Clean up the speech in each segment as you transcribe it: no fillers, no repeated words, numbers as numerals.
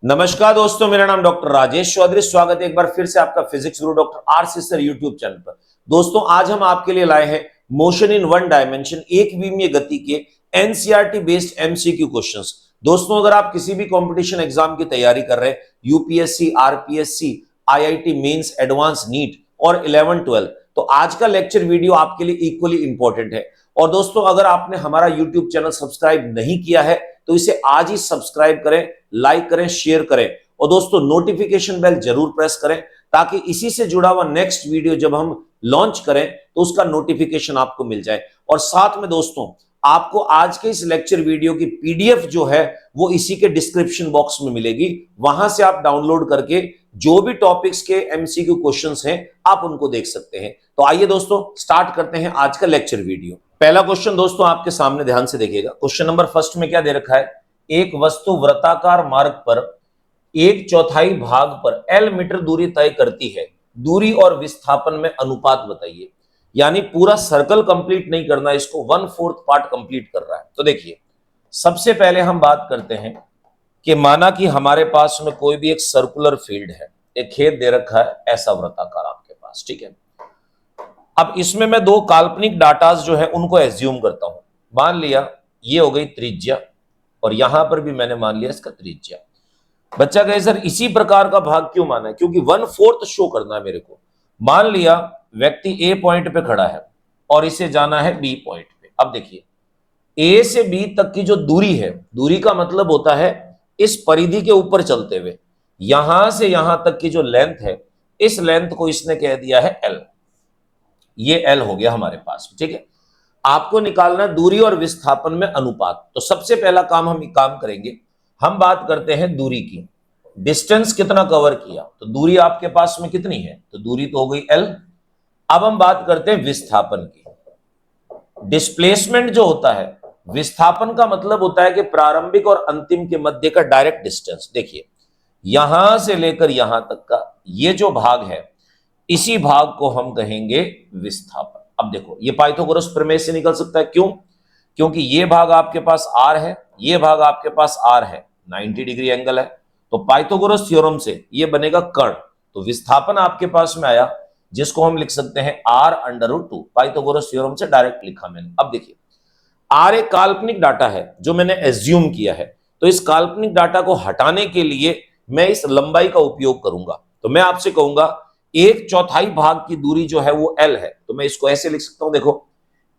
नमस्कार दोस्तों, मेरा नाम डॉक्टर राजेश चौधरी। स्वागत है एक बार फिर से आपका फिजिक्स गुरु doctor RC sir YouTube channel पर। दोस्तों, आज हम आपके लिए लाए हैं मोशन इन वन डायमेंशन, एक विमीय गति के एनसीईआरटी बेस्ड एमसीक्यू क्वेश्चंस। दोस्तों, अगर आप किसी भी कंपटीशन एग्जाम की तैयारी कर रहे हैं, UPSC, RPSC, IIT mains, advance NEET और 11-12, तो आज का लेक्चर वीडियो आपके लिए इक्वली इंपॉर्टेंट है। और दोस्तों, अगर आपने हमारा यूट्यूब चैनल सब्सक्राइब नहीं किया है तो इसे आज ही सब्सक्राइब करें, लाइक करें, शेयर करें और दोस्तों नोटिफिकेशन बेल जरूर प्रेस करें ताकि इसी से जुड़ा हुआ नेक्स्ट वीडियो जब हम लॉन्च करें तो उसका नोटिफिकेशन आपको मिल जाए। और साथ में दोस्तों, आपको आज के इस लेक्चर वीडियो की पीडीएफ जो है वो इसी के डिस्क्रिप्शन बॉक्स में मिलेगी। वहां से आप डाउनलोड करके जो भी टॉपिक्स के एमसीक्यू क्वेश्चंस हैं आप उनको देख सकते हैं। तो आइए दोस्तों, स्टार्ट करते हैं आज का लेक्चर वीडियो। पहला क्वेश्चन दोस्तों आपके सामने ध्यान से देखिएगा। क्वेश्चन नंबर फर्स्ट में क्या दे रखा है? एक वस्तु वृत्ताकार मार्ग पर 1/4 भाग पर L मीटर दूरी तय करती है। दूरी और विस्थापन में अनुपात बताइए। यानी पूरा सर्कल कंप्लीट नहीं करना, इसको 1/4 पार्ट कंप्लीट कर रहा है। तो देखिए, सबसे पहले हम बात करते हैं कि माना कि हमारे पास में कोई भी एक सर्कुलर फील्ड है, एक खेत दे रखा है ऐसा वृत्ताकार आपके पास, ठीक है। अब इसमें मैं दो काल्पनिक डाटास जो है उनको एज्यूम करता हूं। मान लिया ये हो गई त्रिज्या और यहां पर भी मैंने मान लिया इसका त्रिज्या। बच्चा कहे सर इसी प्रकार का भाग क्यों माना है? क्योंकि 1/4 शो करना है मेरे को। मान लिया व्यक्ति ए पॉइंट पे खड़ा है और इसे जाना है बी पॉइंट पे। अब देखिए, ए से बी तक की जो दूरी है, दूरी का मतलब होता है इस परिधि के ऊपर चलते हुए यहां से यहां तक की जो लेंथ है, इस लेंथ को इसने कह दिया है एल। ये एल हो गया हमारे पास, ठीक है। आपको निकालना दूरी और विस्थापन में अनुपात। तो सबसे पहला काम हम काम करेंगे, हम बात करते हैं दूरी की। डिस्टेंस कितना कवर किया, तो दूरी आपके पास में कितनी है, तो दूरी तो हो गई एल। अब हम बात करते हैं विस्थापन की। डिस्प्लेसमेंट जो होता है, विस्थापन का मतलब होता है कि प्रारंभिक और अंतिम के मध्य का डायरेक्ट डिस्टेंस। देखिए, यहां से लेकर यहां तक का ये जो भाग है, इसी भाग को हम कहेंगे विस्थापन। अब देखो, ये पाइथागोरस प्रमेय से निकल सकता है। क्यों? क्योंकि ये भाग आपके पास आर है, ये भाग आपके पास आर है, 90 डिग्री एंगल है। तो पाइथागोरस थ्योरम से ये बनेगा कर्ण। तो विस्थापन आपके पास में आया, जिसको हम लिख सकते हैं r√2। पाइथागोरस थ्योरम से डायरेक्ट लिखा मैंने। अब देखिए, आर एक काल्पनिक डाटा है जो मैंने एज्यूम किया है। तो इस काल्पनिक डाटा को हटाने के लिए मैं इस लंबाई का उपयोग करूंगा। तो मैं आपसे कहूंगा 1/4 भाग की दूरी जो है वो एल है। तो मैं इसको ऐसे लिख सकता हूं, देखो,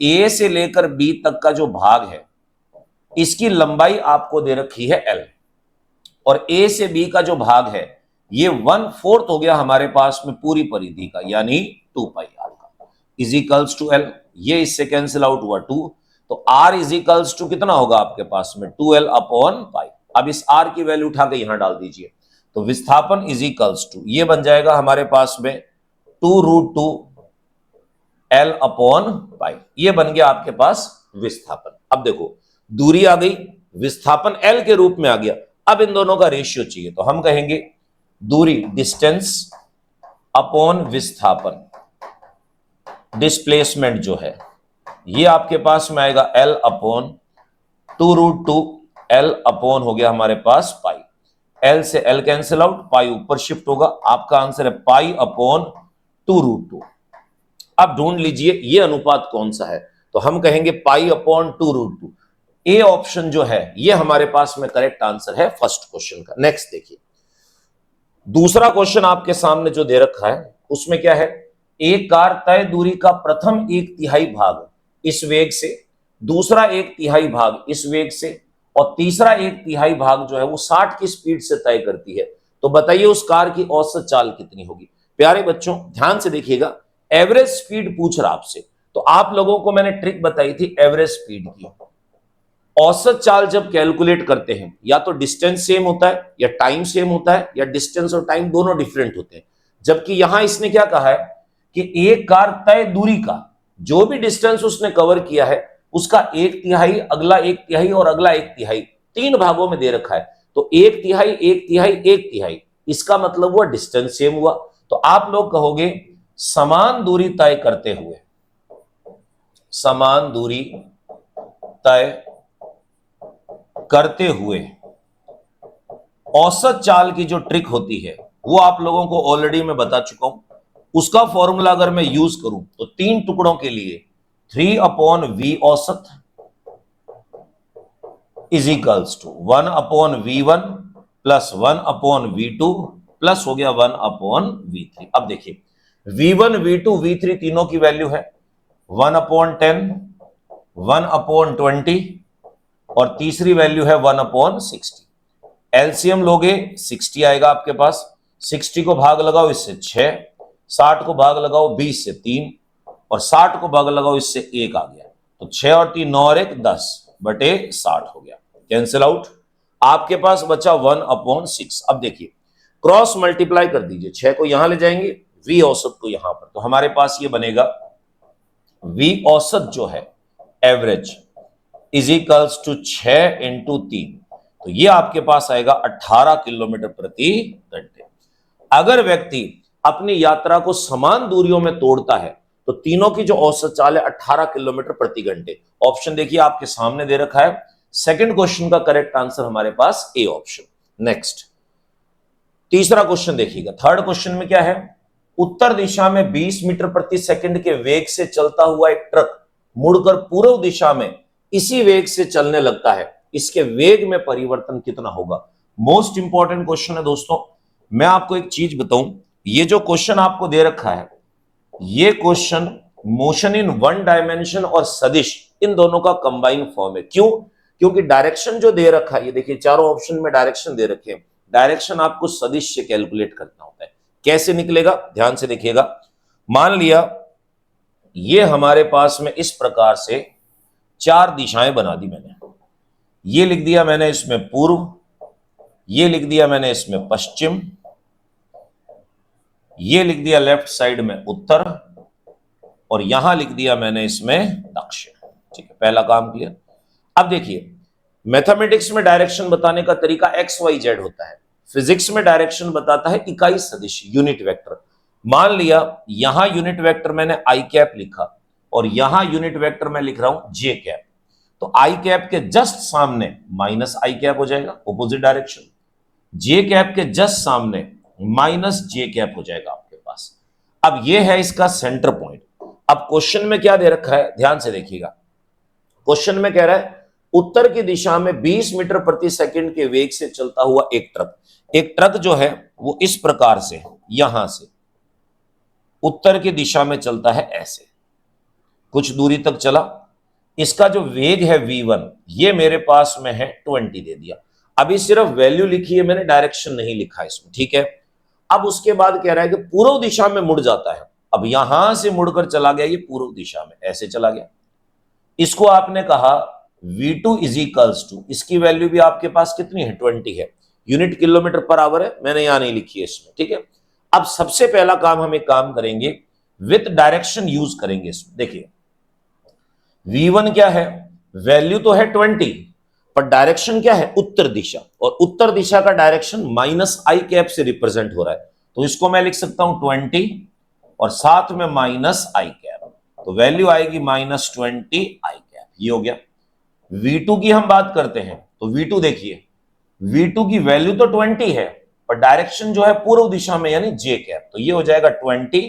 ए से लेकर बी तक का जो भाग है इसकी लंबाई आपको दे रखी है एल, और ए से बी का जो भाग है ये 1/4 हो गया हमारे पास में पूरी परिधि का, यानी 2πr का, इज इक्वल्स टू एल। ये इससे कैंसिल आउट हुआ 2, तो r इज इक्वल्स टू कितना होगा आपके पास में 2l/π। अब इस r की वैल्यू उठा के यहां डाल दीजिए, तो विस्थापन इज इक्वल्स टू, ये बन जाएगा हमारे पास में 2√2l/π। ये बन गया आपके पास विस्थापन। अब देखो, दूरी आ गई, विस्थापन l के रूप में आ गया। अब इन दोनों का रेशियो चाहिए, तो हम कहेंगे दूरी डिस्टेंस अपॉन विस्थापन। डिस्प्लेसमेंट जो है ये आपके पास में आएगा l/2√2l/ हो गया हमारे पास पाई। एल से एल कैंसिल आउट, पाई ऊपर शिफ्ट होगा। आपका आंसर है π/2√2। अब ढूंढ लीजिए ये अनुपात कौन सा है, तो हम कहेंगे π/2√2। ए ऑप्शन जो है ये हमारे पास में करेक्ट आंसर है फर्स्ट क्वेश्चन का। नेक्स्ट देखिए, दूसरा क्वेश्चन आपके सामने जो दे रखा है उसमें क्या है? एक कार तय दूरी का प्रथम 1/3 भाग इस वेग से, दूसरा 1/3 भाग इस वेग से और तीसरा 1/3 भाग जो है वो 60 की स्पीड से तय करती है। तो बताइए उस कार की औसत चाल कितनी होगी? प्यारे बच्चों, ध्यान से देखिएगा, एवरेज स्पीड पूछ रहा आपसे। तो आप लोगों को मैंने ट्रिक बताई थी एवरेज स्पीड की। औसत चाल जब कैलकुलेट करते हैं, या तो डिस्टेंस सेम होता है या टाइम सेम होता है, या डिस्टेंस और टाइम दोनों डिफरेंट होते हैं। जबकि यहां इसने क्या कहा है कि एक कार तय दूरी का जो भी डिस्टेंस उसने कवर किया है उसका 1/3, अगला 1/3 और अगला 1/3 तीन भागों में दे रखा है। तो 1/3, 1/3, 1/3, इसका मतलब हुआ डिस्टेंस सेम हुआ। तो आप लोग कहोगे समान दूरी तय करते हुए, समान दूरी तय करते हुए औसत चाल की जो ट्रिक होती है वो आप लोगों को ऑलरेडी मैं बता चुका हूं। उसका फॉर्मूला अगर मैं यूज करूं तो 3 टुकड़ों के लिए 3/V औसत is equals to 1/V1 plus 1/V2 plus हो गया 1/V3। अब देखिए V1 V2 V3 तीनों की वैल्यू है 1/10, 1/20 और तीसरी वैल्यू है 1/60। एलसीएम लोगे 60 आएगा आपके पास। 60 को भाग लगाओ इससे 6, 60 को भाग लगाओ 20 से 3 और 60 को भाग लगाओ इससे 1 आ गया। तो 6 और 3 9 और 1 10/60 हो गया, कैंसिल आउट। आपके पास बचा 1/6। अब देखिए क्रॉस मल्टीप्लाई कर दीजिए, 6 को यहां ले जाएंगे, वी औसत को यहां पर, तो हमारे पास ये बनेगा वी औसत जो है average is equals to 6 into 3, तो ये आपके पास आएगा 18 किलोमीटर प्रति घंटे। अगर व्यक्ति अपनी यात्रा को समान दूरियों में तोड़ता है तो तीनों की जो औसत चाल है 18 किलोमीटर प्रति घंटे। ऑप्शन देखिए आपके सामने दे रखा है। सेकंड क्वेश्चन का करेक्ट आंसर हमारे पास ए ऑप्शन। नेक्स्ट तीसरा क्वेश्चन देखिएगा। थर्ड क्वेश्चन में क्या है, उत्तर दिशा में 20 मीटर प्रति सेकंड के वेग से चलता हुआ एक ट्रक मुड़कर पूर्व दिशा में इसी वेग से चलने लगता है, इसके वेग में परिवर्तन कितना होगा। मोस्ट इंपॉर्टेंट क्वेश्चन है दोस्तों। मैं आपको एक चीज बताऊं, ये जो क्वेश्चन आपको दे रखा है ये question motion in one dimension और सदिश इन दोनों का कंबाइन फॉर्म है। क्यों? क्योंकि डायरेक्शन जो दे रखा है, ये देखिए चारों ऑप्शन में डायरेक्शन दे रखे हैं, डायरेक्शन आपको सदिश से कैलकुलेट करना होता है। कैसे निकलेगा ध्यान से देखिएगा। मान लिया ये हमारे पास में इस प्रकार से 4 दिशाएं बना दी मैंने। ये लिख दिया मैंने इसमें पूर्व, ये लिख दिया मैंने इसमें पश्चिम, ये लिख दिया लेफ्ट साइड में उत्तर और यहां लिख दिया मैंने इसमें दक्षिण। ठीक है, पहला काम क्लियर। अब देखिए मैथमेटिक्स में डायरेक्शन बताने का तरीका एक्स वाई जेड होता है, फिजिक्स में डायरेक्शन बताता है इकाई सदिश यूनिट वेक्टर। मान लिया यहां यूनिट वेक्टर मैंने आई कैप लिखा और यहां यूनिट वेक्टर मैं लिख रहा हूं जे कैप, तो आई कैप के जस्ट सामने माइनस आई कैप हो जाएगा ऑपोजिट डायरेक्शन, जे कैप के जस्ट सामने माइनस जे कैप हो जाएगा आपके पास। अब ये है इसका सेंटर पॉइंट। अब क्वेश्चन में क्या दे रखा है ध्यान से देखिएगा। क्वेश्चन में कह रहा है उत्तर की दिशा में 20 मीटर प्रति सेकंड के वेग से चलता हुआ एक ट्रक जो है वो इस प्रकार से यहां से उत्तर की दिशा में चलता है, ऐसे कुछ दूरी तक चला। इसका जो वेग है v1 ये मेरे पास में है 20 दे दिया। अभी सिर्फ वैल्यू लिखी है मैंने, डायरेक्शन नहीं लिखा इसमें, ठीक है। अब उसके बाद कह रहा है कि पूर्व दिशा में मुड़ जाता है। अब यहां से मुड़कर चला गया ये पूर्व दिशा में, ऐसे चला गया। इसको आपने कहा v2 इज इक्वल्स टू, इसकी वैल्यू भी आपके पास कितनी है 20 है, यूनिट किलोमीटर पर आवर है, मैंने यहां नहीं लिखी है इसमें, ठीक है। अब सबसे पहला काम हम एक काम करेंगे, विथ डायरेक्शन यूज करेंगे इसमें। देखिए v1 क्या है, वैल्यू तो है 20 पर डायरेक्शन क्या है उत्तर दिशा, और उत्तर दिशा का डायरेक्शन माइनस आई कैप से रिप्रेजेंट हो रहा है, तो इसको मैं लिख सकता हूं 20 और साथ में माइनस आई कैप, तो वैल्यू आएगी -20 आई कैप। ये हो गया। v2 की हम बात करते हैं तो v2 देखिए, v2 की वैल्यू तो 20 है पर डायरेक्शन जो है पूर्व दिशा में यानी जे कैप, तो ये हो जाएगा 20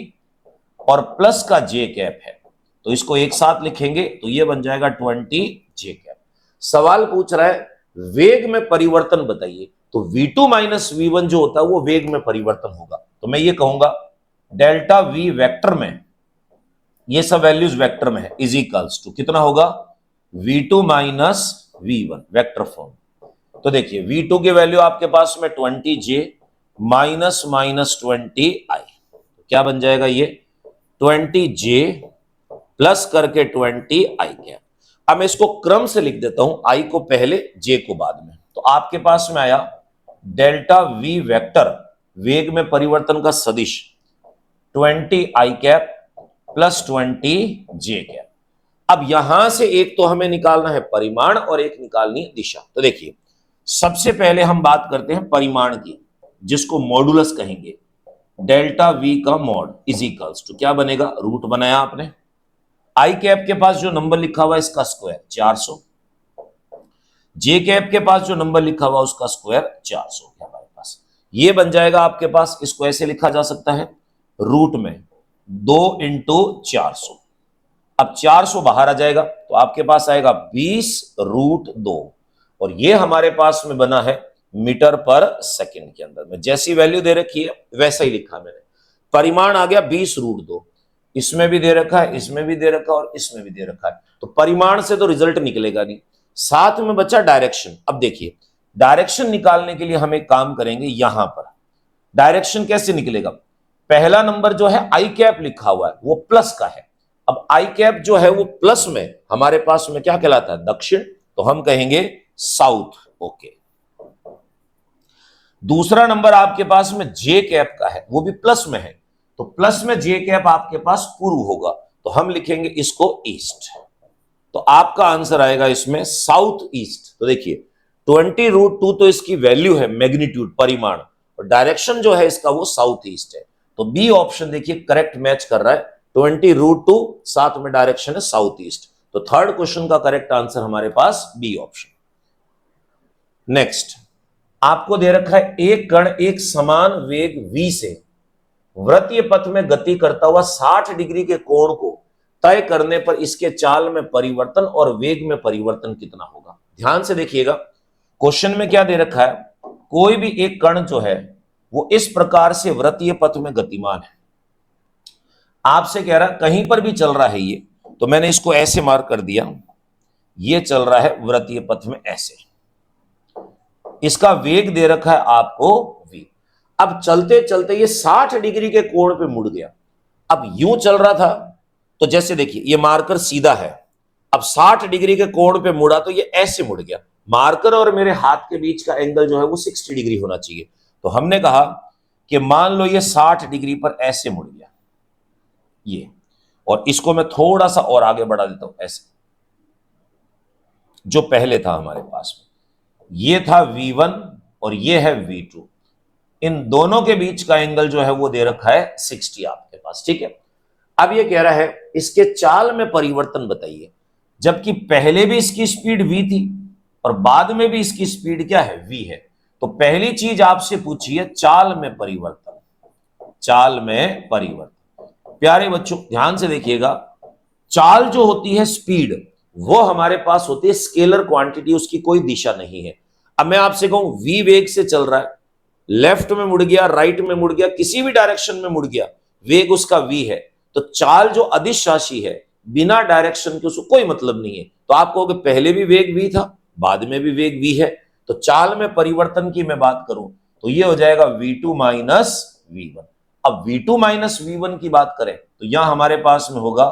और प्लस का जे कैप है, तो इसको एक साथ लिखेंगे तो ये बन जाएगा 20 जे कैप। सवाल पूछ रहा है वेग में परिवर्तन बताइए, तो v2 माइनस v1 जो होता है वो वेग में परिवर्तन होगा, तो मैं ये कहूंगा डेल्टा v वेक्टर में, ये सब वैल्यूज वेक्टर में है, इज इक्वल्स टू कितना होगा v2 minus v1 vector form. तो देखिए v2 की वैल्यू आपके पास में 20j माइनस -20 i, क्या बन जाएगा ये 20j प्लस करके 20 i कैप। अब मैं इसको क्रम से लिख देता हूं, i को पहले j को बाद में, तो आपके पास में आया डेल्टा v वेक्टर वेग में परिवर्तन का सदिश 20 i cap plus 20 j cap. अब यहां से एक तो हमें निकालना है परिमाण और एक निकालनी है दिशा। तो देखिए सबसे पहले हम बात करते हैं परिमाण की, जिसको मॉडुलस कहेंगे। डेल्टा v का मॉड इज इक्वल्स टू क्या बनेगा, रूट बनाया आपने, आई कैप के पास जो नंबर लिखा हुआ है इसका स्क्वायर 400, जे कैप के पास जो नंबर लिखा हुआ उसका स्क्वायर 400 है भाई। ये बन जाएगा आपके पास, इसको ऐसे लिखा जा सकता है रूट में 2 इंटू 400। अब 400 बाहर आ जाएगा तो आपके पास आएगा 20 रूट 2, और ये हमारे पास में बना है मीटर पर सेकंड के अंदर में। जैसी वैल्यू दे रखी है वैसा ही लिखा मैंने। परिमाण आ गया 20 रूट 2, इसमें भी दे रखा है, इसमें भी दे रखा है और इसमें भी दे रखा है, तो परिमाण से तो रिजल्ट निकलेगा नहीं। साथ में बचा डायरेक्शन। अब देखिए डायरेक्शन निकालने के लिए हम एक काम करेंगे, यहां पर डायरेक्शन कैसे निकलेगा। पहला नंबर जो है आई कैप लिखा हुआ है वो प्लस का है। अब आई कैप जो है वो प्लस में हमारे पास में क्या कहलाता है, दक्षिण, तो हम कहेंगे साउथ। ओके। दूसरा नंबर आपके पास में जे कैप का है, वो भी प्लस में है, तो प्लस में जे कैप आपके पास पूर्व होगा, तो हम लिखेंगे इसको ईस्ट। तो आपका आंसर आएगा इसमें साउथ ईस्ट। तो देखिए 20 रूट 2 तो इसकी वैल्यू है, मैग्नीट्यूड परिमाण, और डायरेक्शन जो है इसका वो साउथ ईस्ट है। तो बी ऑप्शन देखिए करेक्ट मैच कर रहा है, 20 रूट 2 साथ में डायरेक्शन है साउथ ईस्ट। तो थर्ड क्वेश्चन का करेक्ट आंसर हमारे पास बी ऑप्शन। नेक्स्ट आपको दे रखा है एक कण एक समान वेग v से वृत्तीय पथ में गति करता हुआ 60 डिग्री के कोण को तय करने पर इसके चाल में परिवर्तन और वेग में परिवर्तन कितना होगा। ध्यान से देखिएगा क्वेश्चन में क्या दे रखा है, कोई भी एक कण जो है वो इस प्रकार से वृत्तीय पथ में गतिमान है। आपसे कह रहा कहीं पर भी चल रहा है ये, तो मैंने इसको ऐसे मार्क कर दिया, ये चल रहा है वृत्तीय पथ में ऐसे, इसका वेग दे रखा है आपको v। अब चलते चलते ये 60 डिग्री के कोण पे मुड़ गया। अब यूं चल रहा था तो जैसे देखिए ये मार्कर सीधा है, अब 60 डिग्री के कोण पे मुड़ा तो ये ऐसे मुड़ गया। मार्कर और मेरे हाथ के बीच का एंगल जो है वो 60 डिग्री होना चाहिए, तो हमने कहा कि मान लो ये 60 डिग्री पर ऐसे मुड़ गया ये, और इसको मैं थोड़ा सा और आगे बढ़ा देता हूं ऐसे, जो पहले था हमारे पास में ये था v1 और ये है v2, इन दोनों के बीच का एंगल जो है वो दे रखा है 60 आपके पास, ठीक है। अब ये कह रहा है इसके चाल में परिवर्तन बताइए, जबकि पहले भी इसकी स्पीड v थी और बाद में भी इसकी स्पीड क्या है v है। तो पहली चीज आपसे पूछी है चाल में परिवर्तन, चाल में परिवर्तन। प्यारे बच्चों ध्यान से देखिएगा, चाल जो होती है स्पीड वो हमारे पास होती है स्केलर क्वांटिटी, उसकी कोई दिशा नहीं है। अब मैं आपसे कहूं v वेग से चल रहा है, लेफ्ट में मुड़ गया, राइट में मुड़ गया, किसी भी डायरेक्शन में मुड़ गया, वेग उसका v है। तो चाल जो अदिश राशि है बिना डायरेक्शन के उसको कोई मतलब नहीं है। तो आप कहोगे पहले भी वेग v था बाद में भी वेग v है, तो चाल में परिवर्तन की मैं बात करूं तो ये हो जाएगा v2 माइनस v1। अब v2 माइनस v1 की बात करें तो यहां हमारे पास में होगा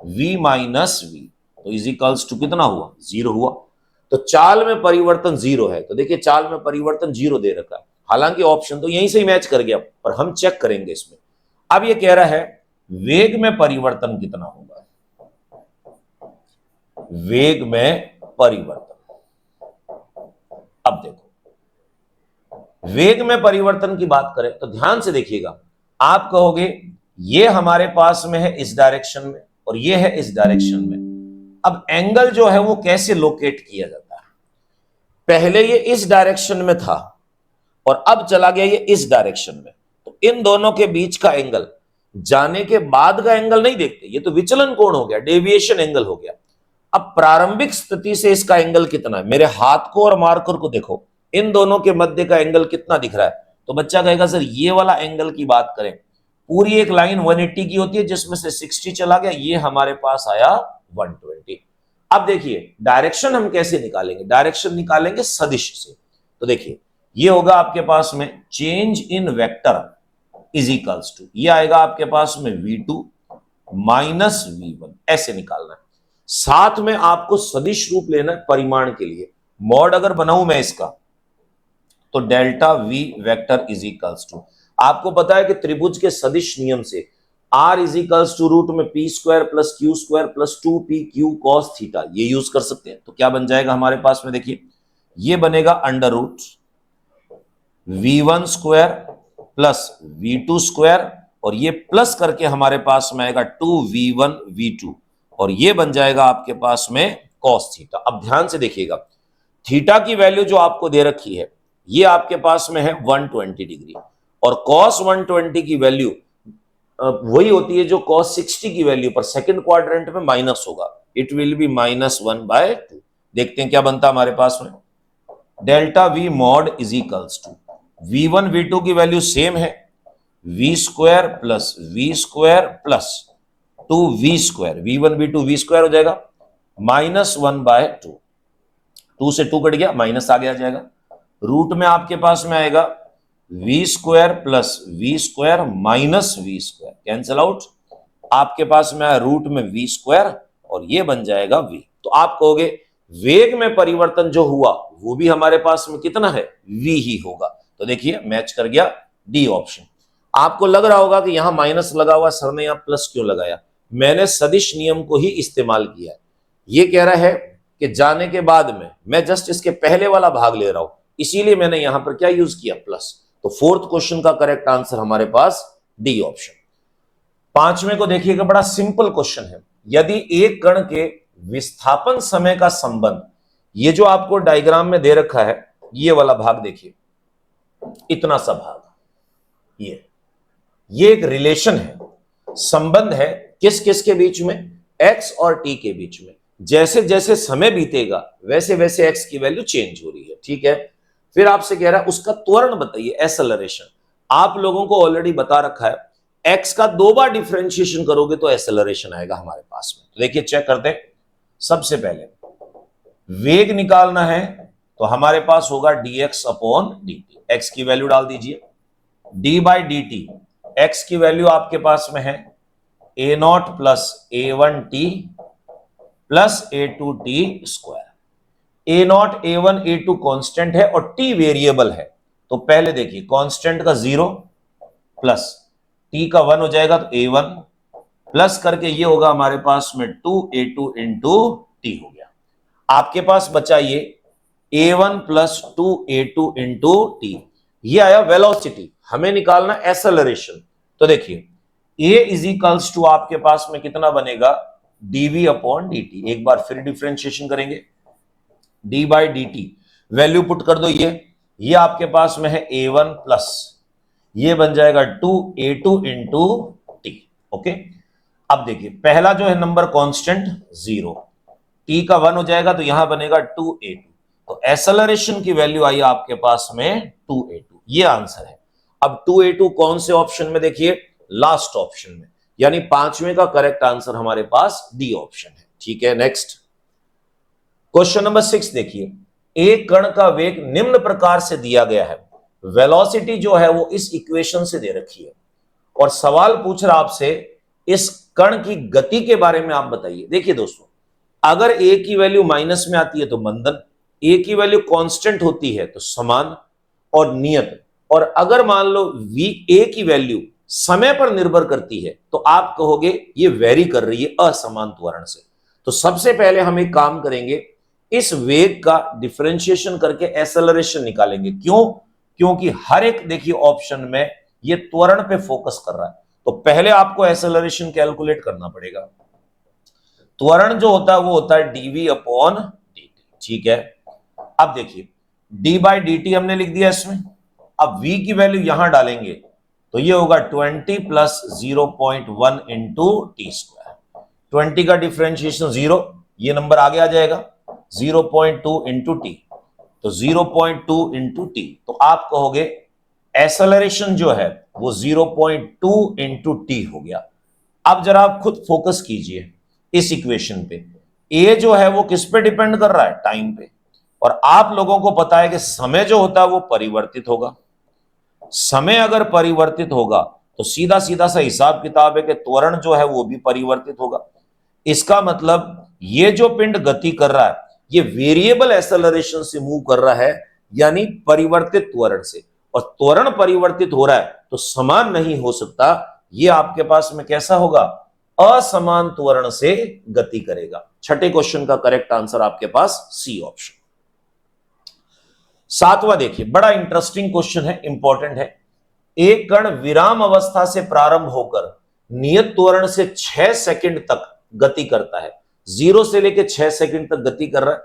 v माइनस v, तो इज इक्वल्स टू कितना हुआ, 0 हुआ। तो चाल में परिवर्तन 0 है, तो देखिए चाल में परिवर्तन 0 दे रखा है, हालांकि ऑप्शन तो यहीं से ही मैच कर गया, पर हम चेक करेंगे इसमें। अब ये कह रहा है वेग में परिवर्तन कितना होगा, वेग में परिवर्तन। अब देखो वेग में परिवर्तन की बात करें तो ध्यान से देखिएगा, आप कहोगे ये हमारे पास में है इस डायरेक्शन में और ये है इस डायरेक्शन में। अब एंगल जो है वो कैसे लोकेट किया जाता है, पहले ये इस डायरेक्शन में था और अब चला गया ये इस डायरेक्शन में, तो इन दोनों के बीच का एंगल जाने के बाद का एंगल नहीं देखते, ये तो विचलन कोण हो गया, डेविएशन एंगल हो गया। अब प्रारंभिक स्थिति से इसका एंगल कितना है, मेरे हाथ को और मार्कर को देखो, इन दोनों के मध्य का एंगल कितना दिख रहा है। तो बच्चा कहेगा सर ये वाला एंगल की बात करें, पूरी एक लाइन 180 की होती है जिसमें से 60 चला गया, ये हमारे पास आया 120। अब देखिए डायरेक्शन हम कैसे निकालेंगे, डायरेक्शन निकालेंगे सदिश से। तो देखिए ये होगा आपके पास में change in vector is equals to, ये आएगा आपके पास में v2 माइनस v1, ऐसे निकालना है। साथ में आपको सदिश रूप लेना है परिमाण के लिए, मॉड अगर बनाऊं मैं इसका तो delta v vector is equals to, आपको पता है कि त्रिभुज के सदिश नियम से r is equals to root में P square plus Q square plus 2pq cos theta, ये यूज कर सकते हैं। तो क्या बन जाएगा हमारे पास में, देखिए ये बनेगा under root v1 square plus v2 square, और ये प्लस करके हमारे पास में आएगा 2v1 v2, और ये बन जाएगा आपके पास में cos थीटा। अब ध्यान से देखिएगा थीटा की वैल्यू जो आपको दे रखी है ये आपके पास में है 120 डिग्री, और cos 120 की वैल्यू वही होती है जो cos 60 की वैल्यू पर सेकंड क्वाड्रेंट में माइनस होगा, इट विल बी -1/2। देखते हैं क्या बनता है हमारे पास में। Delta V mod is equals to V1 V2 की वैल्यू सेम है, V² plus V² plus 2V², V1 V2 V² हो जाएगा -1/2, 2 से 2 कट गया, माइनस आगे आ जाएगा। रूट में आपके पास में आएगा V² plus V² minus V², cancel out. आपके पास में आया रूट में V² और ये बन जाएगा V। तो आप कहोगे वेग में परिवर्तन जो हुआ वो भी हमारे पास में कितना है, V ही होगा। तो देखिए मैच कर गया डी ऑप्शन। आपको लग रहा होगा कि यहां माइनस लगा हुआ, सर ने यहां प्लस क्यों लगाया। मैंने सदिश नियम को ही इस्तेमाल किया है। ये कह रहा है कि जाने के बाद में मैं जस्ट इसके पहले वाला भाग ले रहा हूं, इसीलिए मैंने यहां पर क्या यूज किया, प्लस। तो फोर्थ क्वेश्चन का करेक्ट आंसर हमारे पास डी ऑप्शन। पांचवें को देखिएगा, बड़ा सिंपल क्वेश्चन है। यदि एक कण के विस्थापन समय का संबंध, ये जो आपको डायग्राम में दे रखा है, ये वाला भाग देखिए, इतना सा भाग, ये एक रिलेशन है, संबंध है किस किस के बीच में, x और t के बीच में। जैसे जैसे समय बीतेगा वैसे वैसे x की वैल्यू चेंज हो रही है, ठीक है। फिर आपसे कह रहा है उसका त्वरण बताइए, एक्सेलरेशन। आप लोगों को ऑलरेडी बता रखा है x का 2 बार डिफरेंशिएशन करोगे तो एक्सेलरेशन आएगा हमारे पास में। तो देखिए चेक करते हैं। सबसे पहले वेग निकालना है तो हमारे पास होगा dx/dt, x की वैल्यू डाल दीजिए, d/dt, x की वैल्यू आपके पास में है a0 plus a1t plus a2t square. a0, a1, a2 constant है और t वेरिएबल है। तो पहले देखिए कांस्टेंट का 0 प्लस t का 1 हो जाएगा, तो a1 प्लस करके ये होगा हमारे पास में 2a2 इंटू t हो गया। आपके पास बचा ये a1 plus 2a2 into t, ये आया वेलोसिटी। हमें निकालना एक्सेलरेशन। तो देखिए a इज इक्वल्स टू आपके पास में कितना बनेगा, dv/dt। एक बार फिर डिफरेंशिएशन करेंगे, d/dt वैल्यू पुट कर दो, ये आपके पास में है a1 प्लस ये बन जाएगा 2a2 इंटू t। ओके, अब देखिए पहला जो है नंबर कांस्टेंट 0, t का 1 हो जाएगा तो यहां बनेगा 2a2। तो एक्सेलरेशन की वैल्यू आई आपके पास में 2a2, ये आंसर है। अब 2a2 कौन से ऑप्शन में, देखिए लास्ट ऑप्शन में, यानी पांचवें का करेक्ट आंसर हमारे पास डी ऑप्शन है। ठीक है, नेक्स्ट क्वेश्चन नंबर 6 देखिए। एक कण का वेग निम्न प्रकार से दिया गया है, वेलोसिटी जो है वो इस इक्वेशन से दे रखी है, और सवाल पूछ रहा आपसे इस कण की गति के बारे में आप बताइए। देखिए दोस्तों, अगर a की वैल्यू माइनस में आती है तो मंदन, a की वैल्यू कांस्टेंट होती है तो समान और नियत, और अगर मान लो a की वैल्यू समय पर निर्भर करती है तो आप कहोगे ये वेरी कर रही है असमान त्वरण से। तो सबसे पहले हम एक काम करेंगे, इस वेग का डिफरेंशिएशन करके एक्सेलरेशन निकालेंगे। क्यों? क्योंकि हर एक देखिए ऑप्शन में ये त्वरण पे फोकस कर रहा है, तो पहले आपको एक्सेलरेशन कैलकुलेट करना पड़ेगा। त्वरण जो होता है वो होता है dv/dt, ठीक है। अब देखिए d/dt हमने लिख दिया इसमें, अब v की वैल्यू यहां डालेंगे तो ये होगा 20 प्लस 0.1 इंटू टी स्क्वायर। 20 का डिफरेंशिएशन 0, ये नंबर आगे आ जाएगा 0.2 इंटू टी, तो 0.2 इंटू टी। तो आप कहोगे एक्सेलरेशन जो है वो 0.2 इंटू टी हो गया। अब जरा आप खुद फोकस कीजिए इस इक्वेशन पे, ए जो है वो किस पे डिपेंड कर रहा है, टाइम पे, और आप लोगों को पता है कि समय जो होता है वो परिवर्तित होगा। समय अगर परिवर्तित होगा तो सीधा सीधा सा हिसाब किताब है कि त्वरण जो है वो भी परिवर्तित होगा। इसका मतलब ये जो पिंड गति कर रहा है ये वेरिएबल एक्सेलरेशन से मूव कर रहा है, यानी परिवर्तित त्वरण से, और त्वरण परिवर्तित हो रहा है तो समान नहीं हो सकता, ये आपके पास में कैसा होगा, असमान त्वरण से गति करेगा। छठे क्वेश्चन का करेक्ट आंसर आपके पास सी ऑप्शन। सातवां देखिए, बड़ा इंटरेस्टिंग क्वेश्चन है, इंपॉर्टेंट है। एक कण विराम अवस्था से प्रारंभ होकर नियत त्वरण से 6 सेकंड तक गति करता है, 0 से लेकर 6 सेकंड तक गति कर रहा है।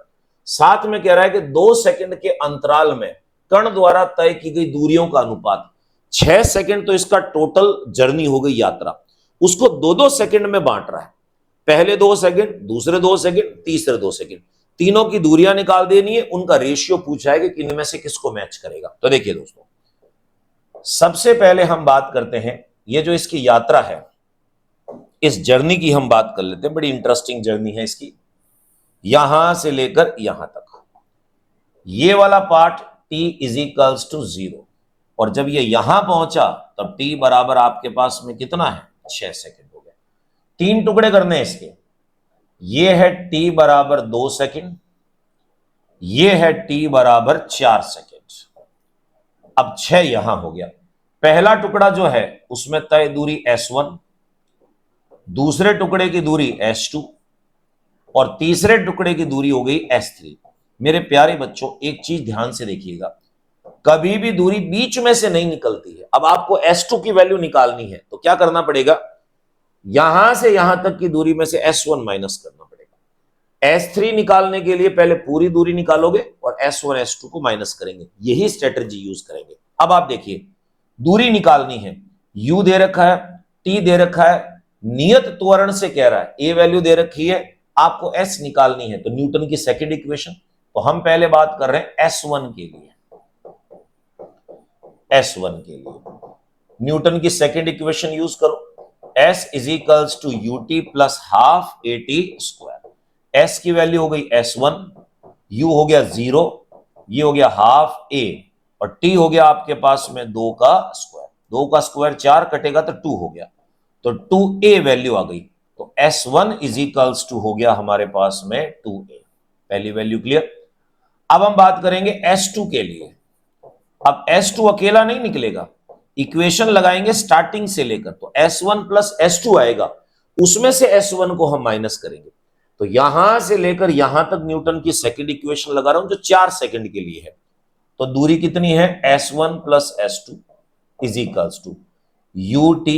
साथ में कह रहा है कि 2 सेकंड के अंतराल में कण द्वारा तय की गई दूरियों का अनुपात। 6 सेकंड तो इसका टोटल जर्नी हो गई, यात्रा, उसको 2-2 सेकंड में बांट रहा है। पहले 2 सेकंड, दूसरे 2 सेकंड, तीसरे 2 सेकंड, तीनों की दूरियां निकाल देनी है, उनका रेशियो पूछा है कि इनमें से किसको मैच करेगा। तो देखिए दोस्तों, सबसे पहले हम बात करते हैं, ये जो इसकी यात्रा है, इस जर्नी की हम बात कर लेते हैं। बड़ी इंटरेस्टिंग जर्नी है इसकी, यहां से लेकर यहां तक। ये वाला part t is equals to 0, और जब ये यहां पहुंचा तब t बराबर आपके पास में कितना है, 6 सेकंड हो गया। 3 टुकड़े करने हैं इसके, ये है t बराबर 2 सेकंड, ये है t बराबर 4 सेकंड। अब 6 यहां हो गया। पहला टुकड़ा जो है उसमें तय दूरी s1, दूसरे टुकड़े की दूरी s2, और तीसरे टुकड़े की दूरी हो गई s3। मेरे प्यारे बच्चों, एक चीज ध्यान से देखिएगा, कभी भी दूरी बीच में से नहीं निकलती है। अब आपको s2 की वैल्यू निकालनी है तो क्या करना पड़ेगा, यहां से यहां तक की दूरी में से s1 माइनस करना पड़ेगा। s3 निकालने के लिए पहले पूरी दूरी निकालोगे और s1 s2 को माइनस करेंगे, यही स्ट्रेटजी यूज करेंगे। अब आप देखिए, दूरी निकालनी है, u दे रखा है, t दे रखा है, नियत त्वरण से कह रहा है a वैल्यू दे रखी है, आपको s निकालनी है, तो न्यूटन की सेकंड इक्वेशन। तो हम पहले बात कर रहे हैं s1 के लिए, s1 के लिए न्यूटन की सेकंड इक्वेशन यूज करो, s is equals to ut plus half at square. s की वैल्यू हो गई s1, u हो गया 0, ये हो गया हाफ a, और t हो गया आपके पास में 2 का स्क्वायर। 2 का स्क्वायर 4 कटेगा तो 2 हो गया, तो 2a वैल्यू आ गई। तो s1 इज इक्वल्स टू हो गया हमारे पास में 2a, पहली वैल्यू क्लियर। अब हम बात करेंगे s2 के लिए। अब s2 अकेला नहीं निकलेगा, इक्वेशन लगाएंगे स्टार्टिंग से लेकर, तो s1 प्लस s2 आएगा, उसमें से s1 को हम माइनस करेंगे। तो यहां से लेकर यहां तक न्यूटन की सेकंड इक्वेशन लगा रहा हूं जो 4 सेकंड के लिए है। तो दूरी कितनी है, s1 plus s2 is equals to ut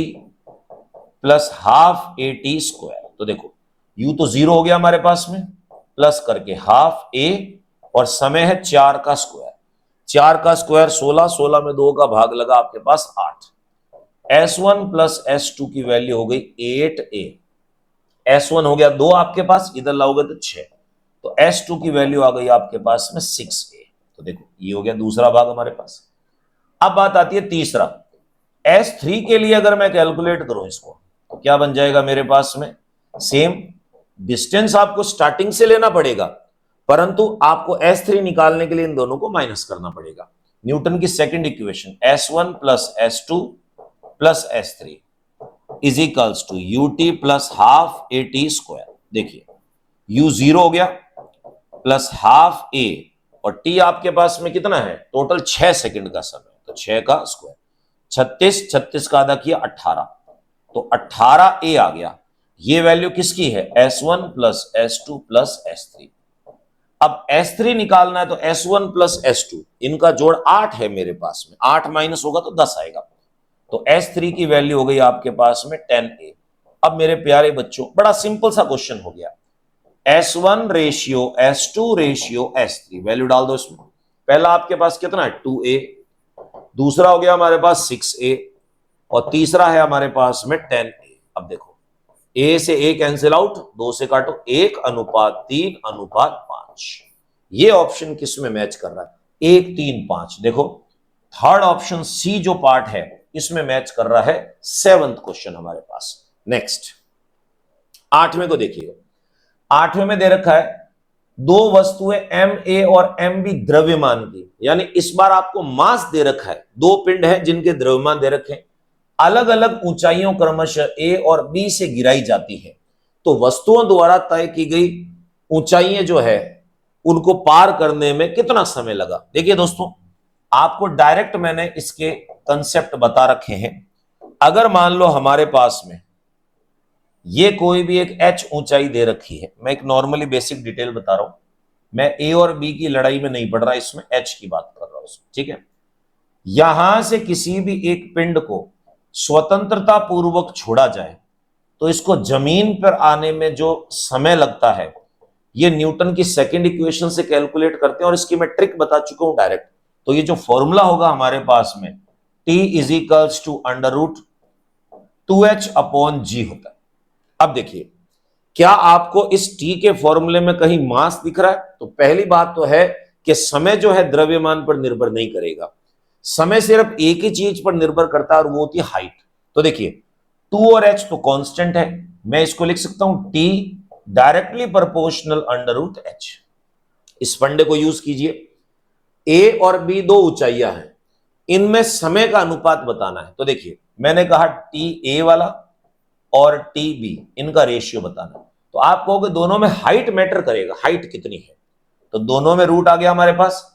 plus half at square. तो देखो, u तो 0 हो गया हमारे पास में, प्लस करके हाफ a, और समय है 4 का स्क्वायर। 4 का स्क्वायर 16, 16 में 2 का भाग लगा आपके पास 8। s1 प्लस s2 की वैल्यू हो गई 8a। s1 हो गया 2 आपके पास, इधर लाओगे तो 6, तो s2 की वैल्यू आ गई आपके पास में 6a। तो देखो, ये हो गया दूसरा भाग हमारे पास। अब बात आती है तीसरा, s3 के लिए अगर मैं कैलकुलेट करूं इसको, तो क्या बन जाएगा मेरे पास में, सेम डिस्टेंस आपको स्टार्टिंग से लेना पड़ेगा, परंतु आपको s3 निकालने के लिए इन दोनों को माइनस करना पड़ेगा। न्यूटन की second equation, s1 plus s2 plus s3 is equals to ut plus half at square. देखिए, u 0 हो गया, प्लस हाफ a, और t आपके पास में कितना है, टोटल 6 सेकंड का समय, तो 6 का स्क्वायर, 36, 36 का आधा किया 18, तो 18a आ गया। ये वैल्यू किसकी है, s1 plus s2 plus s3। अब s3 निकालना है तो s1 प्लस s2, इनका जोड़ 8 है मेरे पास में, 8 माइनस होगा तो 10 आएगा, तो s3 की वैल्यू हो गई आपके पास में 10a। अब मेरे प्यारे बच्चों, बड़ा सिंपल सा क्वेश्चन हो गया, s1 ratio s2 ratio s3, value डाल दो इसमें। पहला आपके पास कितना है, 2a, दूसरा हो गया हमारे पास 6a, और तीसरा है हमारे पास में 10a। अब देखो, a से a कैंसिल आउट, 2 से काटो, 1:3:5। ये ऑप्शन किस में मैच कर रहा है, 1 3 5। देखो, थर्ड ऑप्शन सी जो पार्ट है इसमें मैच कर रहा है। 7th क्वेश्चन हमारे पास। नेक्स्ट, 8वें को देखिएगा। 8वें में दे रखा है, 2 वस्तुएं ma और mb द्रव्यमान की, यानी इस बार आपको मास दे रखा है, 2 पिंड हैं जिनके द्रव्यमान दे रखे हैं, अलग अलग ऊंचाइयों क्रमशः a और b से गिराई जाती है। तो वस्तुओं द्वारा तय की गई ऊंचाइयां जो है उनको पार करने में कितना समय लगा। देखिए दोस्तों, आपको डायरेक्ट मैंने इसके कंसेप्ट बता रखे हैं। अगर मान लो हमारे पास में ये कोई भी एक h ऊंचाई दे रखी है, मैं एक नॉर्मली बेसिक डिटेल बता रहा हूं, मैं a और b की लड़ाई में नहीं पढ़ रहा, इसमें h की बात कर रहा हूं, ठीक है। यहां से किसी भी एक पिंड को स्वतंत्रता पूर्वक छोड़ा जाए तो इसको जमीन पर आने में जो समय लगता है, ये न्यूटन की सेकंड इक्वेशन से कैलकुलेट करते हैं, और इसकी मैं ट्रिक बता चुका हूं डायरेक्ट। तो ये जो फॉर्मूला होगा हमारे पास में t is equals to under root 2h upon G होता है। अब देखिए, क्या आपको इस t के फॉर्मूले में कहीं मास दिख रहा है? तो पहली बात तो है कि समय जो है द्रव्यमान पर निर्भर नहीं करेगा, समय सिर्फ एक ही चीज पर निर्भर करता है और वो होती है हाइट। तो देखिए 2 और h तो कांस्टेंट है, मैं इसको लिख सकता हूं t directly proportional under root h। इस फंडे को यूज कीजिए, a और b दो ऊंचाइयां हैं, इनमें समय का अनुपात बताना है। तो देखिए मैंने कहा टी ए वाला और टी बी, इनका रेशियो बताना है। तो आप कहोगे दोनों में हाइट मैटर करेगा, हाइट कितनी है? तो दोनों में रूट आ गया हमारे पास।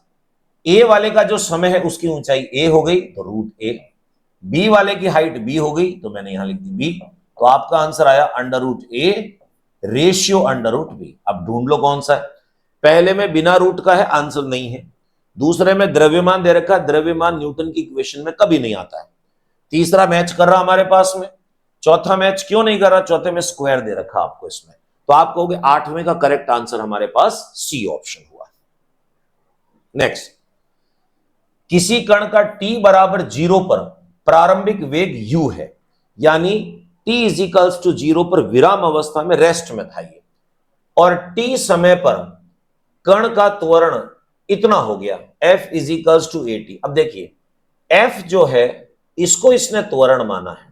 ए वाले का जो समय है उसकी ऊंचाई ए हो गई तो रूट ए, बी वाले की हाइट बी हो गई तो मैंने यहां लिख दी बी। तो आपका आंसर आया under root a ratio under root b. अब ढूंढ लो कौन सा है। पहले में बिना रूट का है, आंसर नहीं है। दूसरे में द्रव्यमान दे रखा है, द्रव्यमान न्यूटन की इक्वेशन में कभी नहीं आता है। तीसरा मैच कर रहा हमारे पास में, चौथा मैच क्यों नहीं कर रहा? चौथे में स्क्वायर दे रखा आपको इसमें। तो आप कहोगे आठवें का करेक्ट आंसर हमारे पास सी ऑप्शन हुआ। नेक्स्ट, किसी कण का t बराबर 0 पर प्रारंभिक वेग u है, यानी t इज इक्वल्स टू 0 पर विराम अवस्था में रेस्ट में था ये, और t समय पर कण का त्वरण इतना हो गया, f is equals to at। अब देखिए f जो है इसको इसने त्वरण माना है,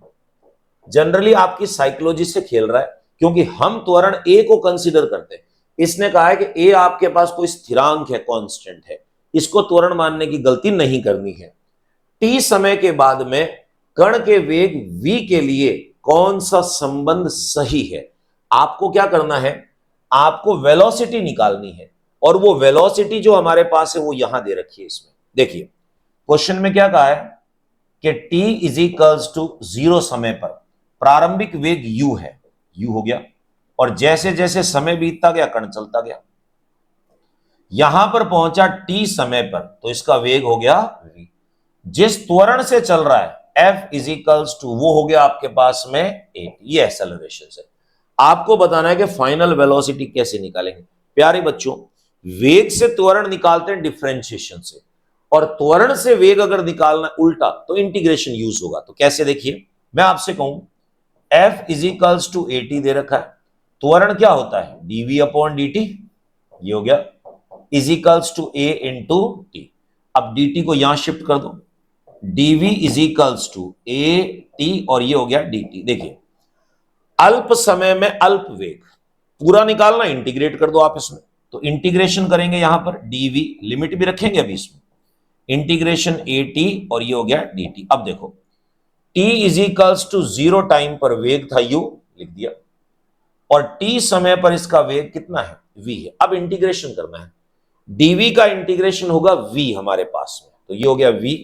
जनरली आपकी साइकोलॉजी से खेल रहा है, क्योंकि हम त्वरण a को कंसीडर करते हैं। इसने कहा है कि a आपके पास कोई स्थिरांक है, कांस्टेंट है, इसको त्वरण मानने की गलती नहीं करनी है। t समय के बाद में कण के वेग v के लिए कौन सा संबंध सही है? आपको क्या करना है, आपको वेलोसिटी निकालनी है, और वो वेलोसिटी जो हमारे पास है वो यहां दे रखी है इसमें। देखिए क्वेश्चन में क्या कहा है कि t इज इक्वल्स टू 0 समय पर प्रारंभिक वेग u है, u हो गया, और जैसे जैसे समय बीतता गया कण चलता गया, यहां पर पहुंचा t समय पर तो इसका वेग हो गया v। जिस त्वरण से चल रहा है f इज इक्वल्स टू वो हो गया आपके पास में 8, ये एक्सेलरेशन है। आपको बताना है कि फाइनल वेलोसिटी कैसे निकालेंगे। प्यारे बच्चों, वेग से त्वरण निकालते हैं डिफरेंशिएशन से, और त्वरण से वेग अगर निकालना उल्टा तो इंटीग्रेशन यूज होगा। तो कैसे? देखिए मैं आपसे कहूं f इज इक्वल्स टू 80 दे रखा है, त्वरण क्या होता है dv अपॉन dt, ये हो गया, is equals to a into t. अब dt को यहां शिफ्ट कर दो, dv is equals to a t, और ये हो गया dt। देखिए अल्प समय में अल्प वेग पूरा निकालना, इंटीग्रेट कर दो आप इसमें। तो इंटीग्रेशन करेंगे यहां पर dv, लिमिट भी रखेंगे अभी इसमें, इंटीग्रेशन at, और ये हो गया dt। अब देखो t is equals to 0 time पर वेग था u, लिख दिया, और t समय पर इसका वेग कितना है v है। अब इंटीग्रेशन करना है, dv का इंटीग्रेशन होगा v हमारे पास में, तो ये हो गया v,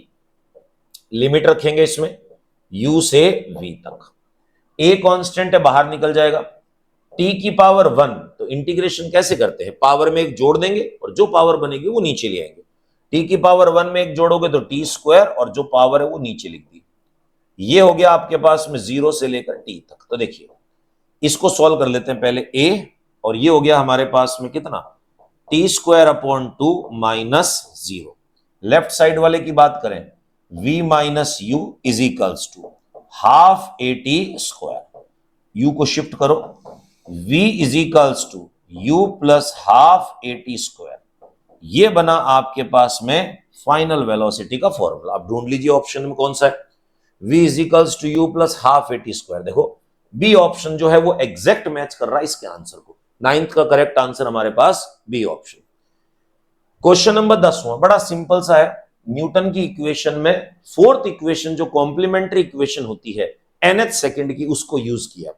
लिमिट रखेंगे इसमें u से v तक, a कांस्टेंट है बाहर निकल जाएगा, t की पावर 1। तो इंटीग्रेशन कैसे करते हैं, पावर में एक जोड़ देंगे और जो पावर बनेगी वो नीचे ले आएंगे। t की पावर 1 में एक जोड़ोगे तो t स्क्वायर, और जो पावर है वो नीचे लिख दी। ये हो गया आपके पास में 0 से लेकर t तक। तो देखिए इसको सॉल्व कर लेते हैं पहले a, और ये हो गया हमारे पास में कितना, t square upon 2 minus 0। Left side वाले की बात करें v minus u is equals to half a t square, u को शिफ्ट करो, v is equals to u plus half a t square. ये बना आपके पास में फाइनल वेलोसिटी का फॉर्मूला। आप ढूंढ लीजिए ऑप्शन में कौन सा है, v is equals to u plus half a t square. देखो बी ऑप्शन जो है वो एग्जैक्ट मैच कर रहा है इसके आंसर को। 9th का करेक्ट आंसर हमारे पास बी ऑप्शन। क्वेश्चन नंबर 10वां बड़ा सिंपल सा है, न्यूटन की इक्वेशन में 4th इक्वेशन जो कॉम्प्लीमेंट्री इक्वेशन होती है nth सेकंड की, उसको यूज किया।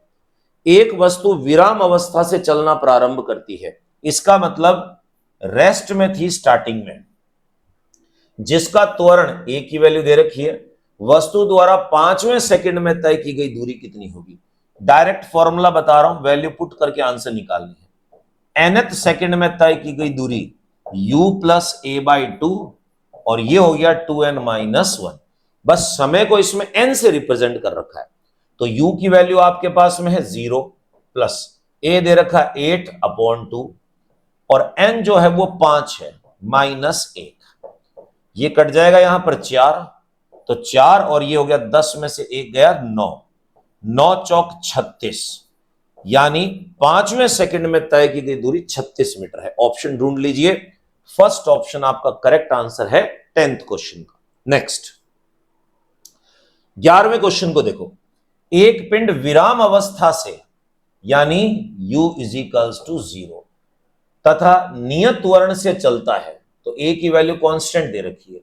एक वस्तु विराम अवस्था से चलना प्रारंभ करती है, इसका मतलब रेस्ट में थी स्टार्टिंग में, जिसका त्वरण a की वैल्यू दे रखी है, वस्तु द्वारा 5वें सेकंड में तय की गई दूरी कितनी होगी। डायरेक्ट फॉर्मूला बता रहा हूं, वैल्यू पुट करके आंसर निकालनी है। nth सेकंड में तय की गई दूरी u प्लस a बाई 2, और ये हो गया 2n माइनस 1। बस समय को इसमें n से रिप्रेजेंट कर रखा है, तो u की वैल्यू आपके पास में है 0, प्लस a दे रखा है 8 अपॉन 2, और n जो है वो 5 है माइनस 1। ये कट जाएगा यहां पर 4, तो 4 और ये हो गया 10 में से 1 गया 9, 9 चौक 36, यानी 5वें सेकंड में तय की गई दूरी 36 मीटर है। ऑप्शन ढूंढ लीजिए, फर्स्ट ऑप्शन आपका करेक्ट आंसर है 10th क्वेश्चन का। नेक्स्ट 11वें क्वेश्चन को देखो, एक पिंड विराम अवस्था से यानी u इजिकल्स टू 0 तथा नियत त्वरण से चलता है, तो a की वैल्यू कांस्टेंट दे रखी है,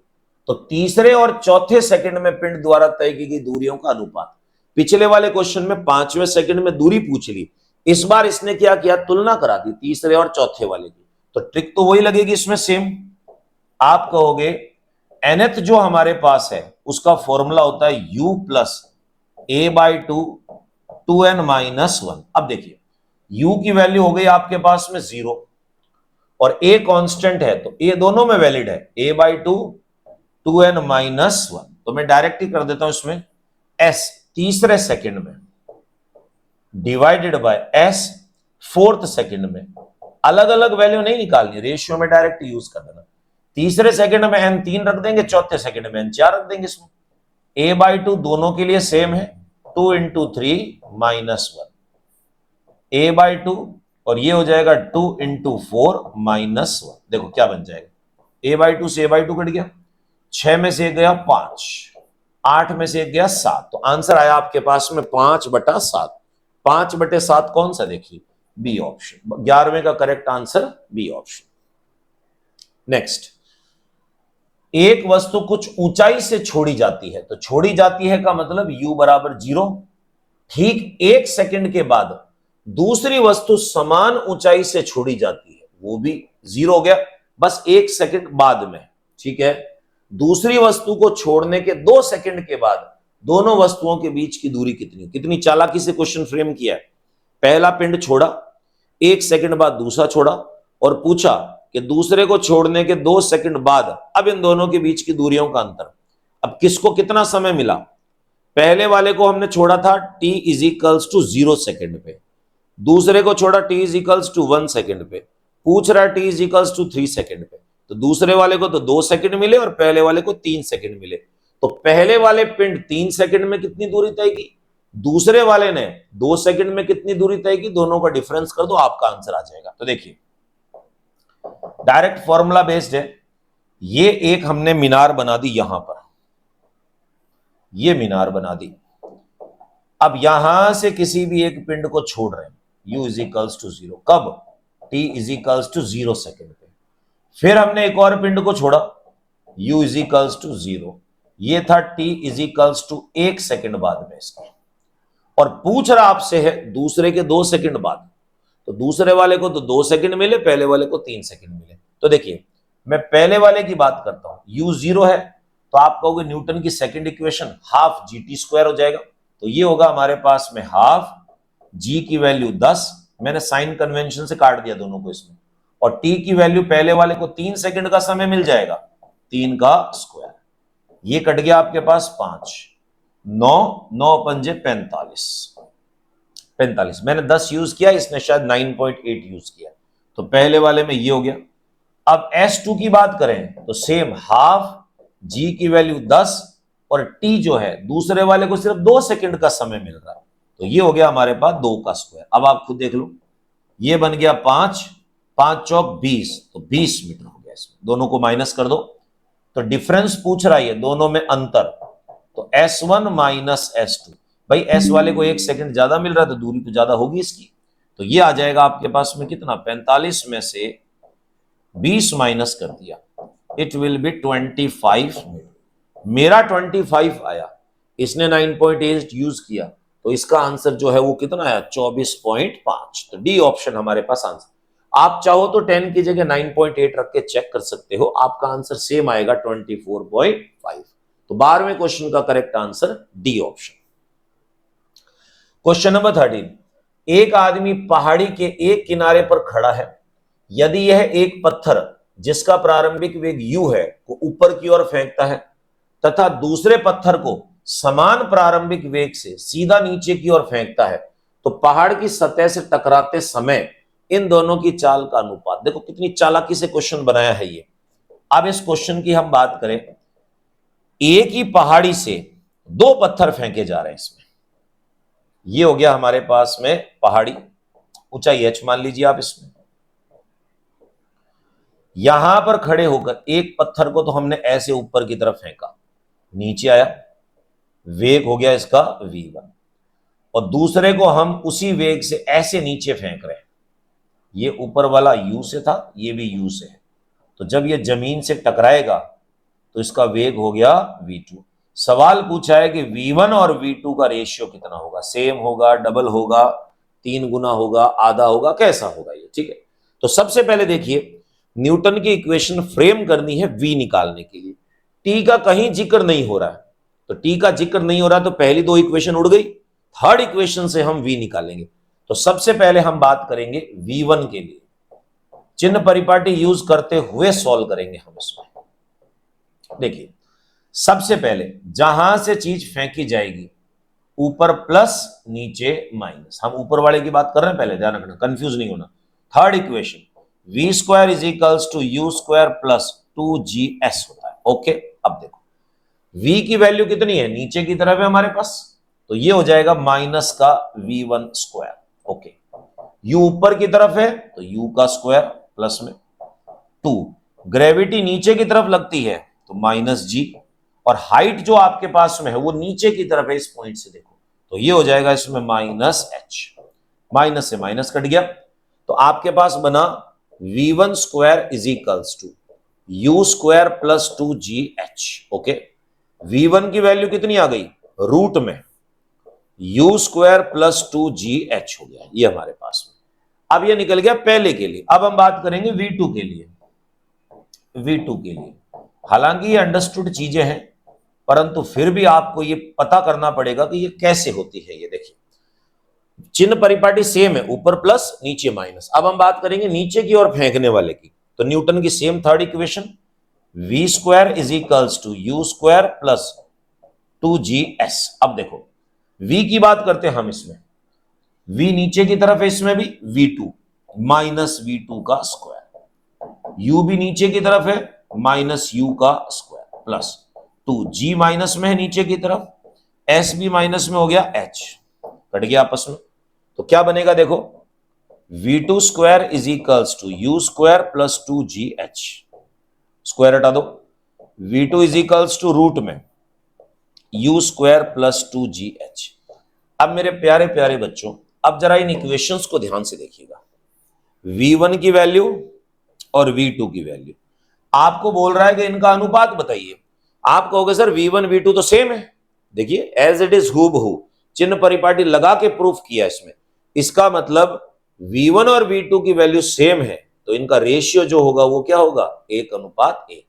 तो तीसरे और चौथे सेकंड में पिंड द्वारा तय की गई दूरियों का अनुपात। पिछले वाले क्वेश्चन में 5वें सेकंड में दूरी पूछ ली, इस बार इसने क्या किया, तुलना करा दी तीसरे और चौथे वाले की, तो ट्रिक तो वही लगेगी इसमें सेम। आप कहोगे nth जो हमारे पास है उसका फॉर्मूला होता है u plus a by 2n minus 1। अब देखिए u की वैल्यू हो गई आपके पास में 0 और a कांस्टेंट है, तो a दोनों में वैलिड है, a बाई 2n माइनस 1, तो मैं डायरेक्ट ही कर देता हूं इसमें s तीसरे सेकंड में divided by s fourth second में। अलग अलग वैल्यू नहीं निकालनी, रेशियो में डायरेक्ट यूज कर देना। तीसरे सेकंड में n 3 रख देंगे, चौथे सेकंड में n 4 रख देंगे। इसमें a बाई 2 दोनों के लिए सेम है, 2 इंटू 3 माइनस 1, a बाई 2 और ये हो जाएगा 2 इंटू 4 माइनस 1। देखो क्या बन जाएगा, a बाई 2 से a बाई 2 कट गया, 6 में से 1 गया 5, 8 में से 1 गया 7, तो आंसर आया आपके पास में 5/7। 5/7 कौन सा, देखिए बी ऑप्शन। 11वें का correct answer B option. Next, एक वस्तु कुछ ऊंचाई से छोड़ी जाती है, तो छोड़ी जाती है का मतलब u बराबर 0। ठीक 1 सेकंड के बाद दूसरी वस्तु समान ऊंचाई से छोड़ी जाती है, वो भी 0 हो गया, बस 1 सेकंड बाद में। ठीक है, दूसरी वस्तु को छोड़ने के 2 सेकंड के बाद दोनों वस्तुओं के बीच की दूरी कितनी, कितनी चालाकी से क्वेश्चन फ्रेम किया है। पहला पिंड छोड़ा, 1 सेकंड बाद दूसरा छोड़ा और पूछा कि दूसरे को छोड़ने के 2 सेकंड बाद अब इन दोनों के बीच की दूरियों का अंतर। अब किसको कितना समय मिला, पहले वाले को हमने छोड़ा था t इजिकल्स टू 0 सेकंड पे, दूसरे को छोड़ा t इजिकल्स टू 1 सेकंड पे, पूछ रहा है t इजिकल्स टू 3 सेकंड पे, तो दूसरे वाले को तो 2 सेकंड मिले और पहले वाले को 3 सेकंड मिले। तो पहले वाले पिंड 3 सेकंड में कितनी दूरी तय की, दूसरे वाले ने 2 सेकंड में कितनी दूरी तय की, दोनों का डिफरेंस कर दो, आपका आंसर आ जाएगा। तो देखिए डायरेक्ट फॉर्मूला बेस्ड है, ये एक हमने मीनार बना दी, यहां पर ये मीनार बना दी। अब यहां से किसी भी एक पिंड को छोड़ रहे हैं, u इजिकल्स टू 0, कब, t इजिकल्स टू 0 सेकंड पे। फिर हमने एक और पिंड को छोड़ा, u इजिकल्स टू 0, ये था t इजिकल्स टू 1 सेकंड बाद में इसके, और पूछ रहा आपसे है दूसरे के 2 सेकंड बाद, तो दूसरे वाले को तो 2 सेकंड मिले, पहले वाले को 3 सेकंड मिले। तो देखिए मैं पहले वाले की बात करता हूं, u 0 है, तो आप कहोगे न्यूटन की सेकंड इक्वेशन हाफ GT² हो जाएगा, तो ये होगा हमारे पास में हाफ g की वैल्यू 10, मैंने साइन कन्वेंशन से काट दिया दोनों को इसमें, और t की वैल्यू पहले वाले को 3 सेकंड का समय मिल जाएगा, 3 का स्क्वायर, ये कट गया आपके पास 5, 9 9 पंजे 45, मैंने 10 यूज किया, इसने शायद 9.8 यूज किया, तो पहले वाले में ये हो गया। अब S2 की बात करें तो सेम हाफ g की वैल्यू 10 और t जो है दूसरे वाले को सिर्फ 2 सेकंड का समय मिल रहा है, तो ये हो गया हमारे पास 2 का स्क्वायर। अब आप खुद देख लो, ये बन गया 5, 5 चौक 20, तो 20 मीटर हो गया। इसमें दोनों को माइनस कर दो, तो डिफरेंस पूछ रहा है दोनों में अंतर, तो S1 माइनस S2, भाई S वाले को 1 सेकंड ज्यादा मिल रहा है तो दूरी तो ज्यादा होगी इसकी, तो ये आ जाएगा आपके पास में कितना, 45 में से 20 माइनस कर दिया, इट विल बी 25 मीटर। मेरा 25 आया, इसने 9.8 यूज किया, तो इसका आंसर जो है वो कितना आया, 24.5। तो डी ऑप्शन हमारे पास आंसर। आप चाहो तो 10 की जगह 9.8 रख के चेक कर सकते हो, आपका आंसर सेम आएगा 24.5। तो 12वें क्वेश्चन का correct answer D option. Question number 13, एक आदमी पहाड़ी के एक किनारे पर खड़ा है, यदि यह एक पत्थर जिसका प्रारंभिक वेग u है को ऊपर की ओर फेंकता है तथा दूसरे पत्थर को समान प्रारंभिक वेग से सीधा नीचे की ओर फेंकता है, तो पहाड़ की सतह से टकराते समय इन दोनों की चाल का अनुपात। देखो कितनी चालाकी से क्वेश्चन बनाया है ये। अब इस क्वेश्चन की हम बात करें, एक ही पहाड़ी से दो पत्थर फेंके जा रहे हैं इसमें। ये हो गया हमारे पास में पहाड़ी, ऊंचाई h मान लीजिए आप इसमें। यहां पर खड़े होकर एक पत्थर को तो हमने ऐसे ऊपर की तरफ फेंका, नीचे आया, वेग हो गया इसका v1, और दूसरे को हम उसी वेग से ऐसे नीचे फेंक रहे हैं। ये ऊपर वाला u से था, ये भी u से है, तो जब ये जमीन से टकराएगा तो इसका वेग हो गया v2। सवाल पूछा है कि v1 और v2 का रेशियो कितना होगा, सेम होगा, डबल होगा, 3 गुना होगा, आधा होगा, कैसा होगा ये, ठीक है। तो सबसे पहले देखिए, न्यूटन की इक्वेशन फ्रेम करनी है v निकालने के लिए। t का कहीं जिक्र नहीं हो रहा है, तो t का जिक्र नहीं हो रहा तो पहली दो इक्वेशन उड़ गई, थर्ड इक्वेशन से हम v निकालेंगे। तो सबसे पहले हम बात करेंगे v1 के लिए, चिन्ह परिपाटी यूज करते हुए सॉल्व करेंगे हम इसमें। देखिए, सबसे पहले जहां से चीज फेंकी जाएगी, ऊपर प्लस नीचे माइनस, हम ऊपर वाले की बात कर रहे हैं, पहले ध्यान रखना, कंफ्यूज नहीं होना। Third equation v square is equals to u square plus 2gs होता है। ओके, अब देखो v की वैल्यू कितनी है, नीचे की तरफ है हमारे पास, तो ये हो जाएगा माइनस का v1 स्क्वायर। ओके, u ऊपर की तरफ है तो u का स्क्वायर प्लस में 2, ग्रेविटी नीचे की तरफ लगती है तो माइनस g, और हाइट जो आपके पास में है वो नीचे की तरफ है इस पॉइंट से, देखो तो ये हो जाएगा इसमें माइनस h, माइनस से माइनस कट गया, तो आपके पास बना v1 square is equals to u square plus 2gh। Okay, v1 की वैल्यू कितनी आ गई, रूट में यू स्क्वायर प्लस 2gh हो गया, ये हमारे पास में। अब ये निकल गया पहले के लिए। अब हम बात करेंगे v2 के लिए। v2 के लिए हालांकि ये अंडरस्टूड चीजें हैं, परंतु फिर भी आपको ये पता करना पड़ेगा कि ये कैसे होती है। ये देखिए, चिन्ह परिपाटी सेम है, ऊपर प्लस नीचे माइनस। अब हम बात करेंगे नीचे की ओर फेंकने वाले की, तो न्यूटन की same third equation, v square is equals to u square plus 2gs। अब देखो v की बात करते हैं हम इसमें, v नीचे की तरफ है इसमें भी, v2 माइनस v2 का स्क्वायर, u भी नीचे की तरफ है माइनस u का स्क्वायर प्लस 2g माइनस में है नीचे की तरफ, s भी माइनस में हो गया, h कट गया आपस में, तो क्या बनेगा देखो, v2 square is equals to u square plus 2gh, square हटा दो, v2 is equals to root में यू स्क्वायर प्लस 2gh। अब मेरे प्यारे प्यारे बच्चों, अब जरा इन इक्वेशंस को ध्यान से देखिएगा, v1 की वैल्यू और v2 की वैल्यू, आपको बोल रहा है कि इनका अनुपात बताइए। आप कहोगे सर v1 v2 तो सेम है, देखिए एज इट इज हूबहू, चिन्ह परिपाटी लगा के प्रूफ किया इसमें, इसका मतलब v1 और v2 की वैल्यू सेम है, तो इनका रेशियो जो होगा वो क्या होगा, 1:1।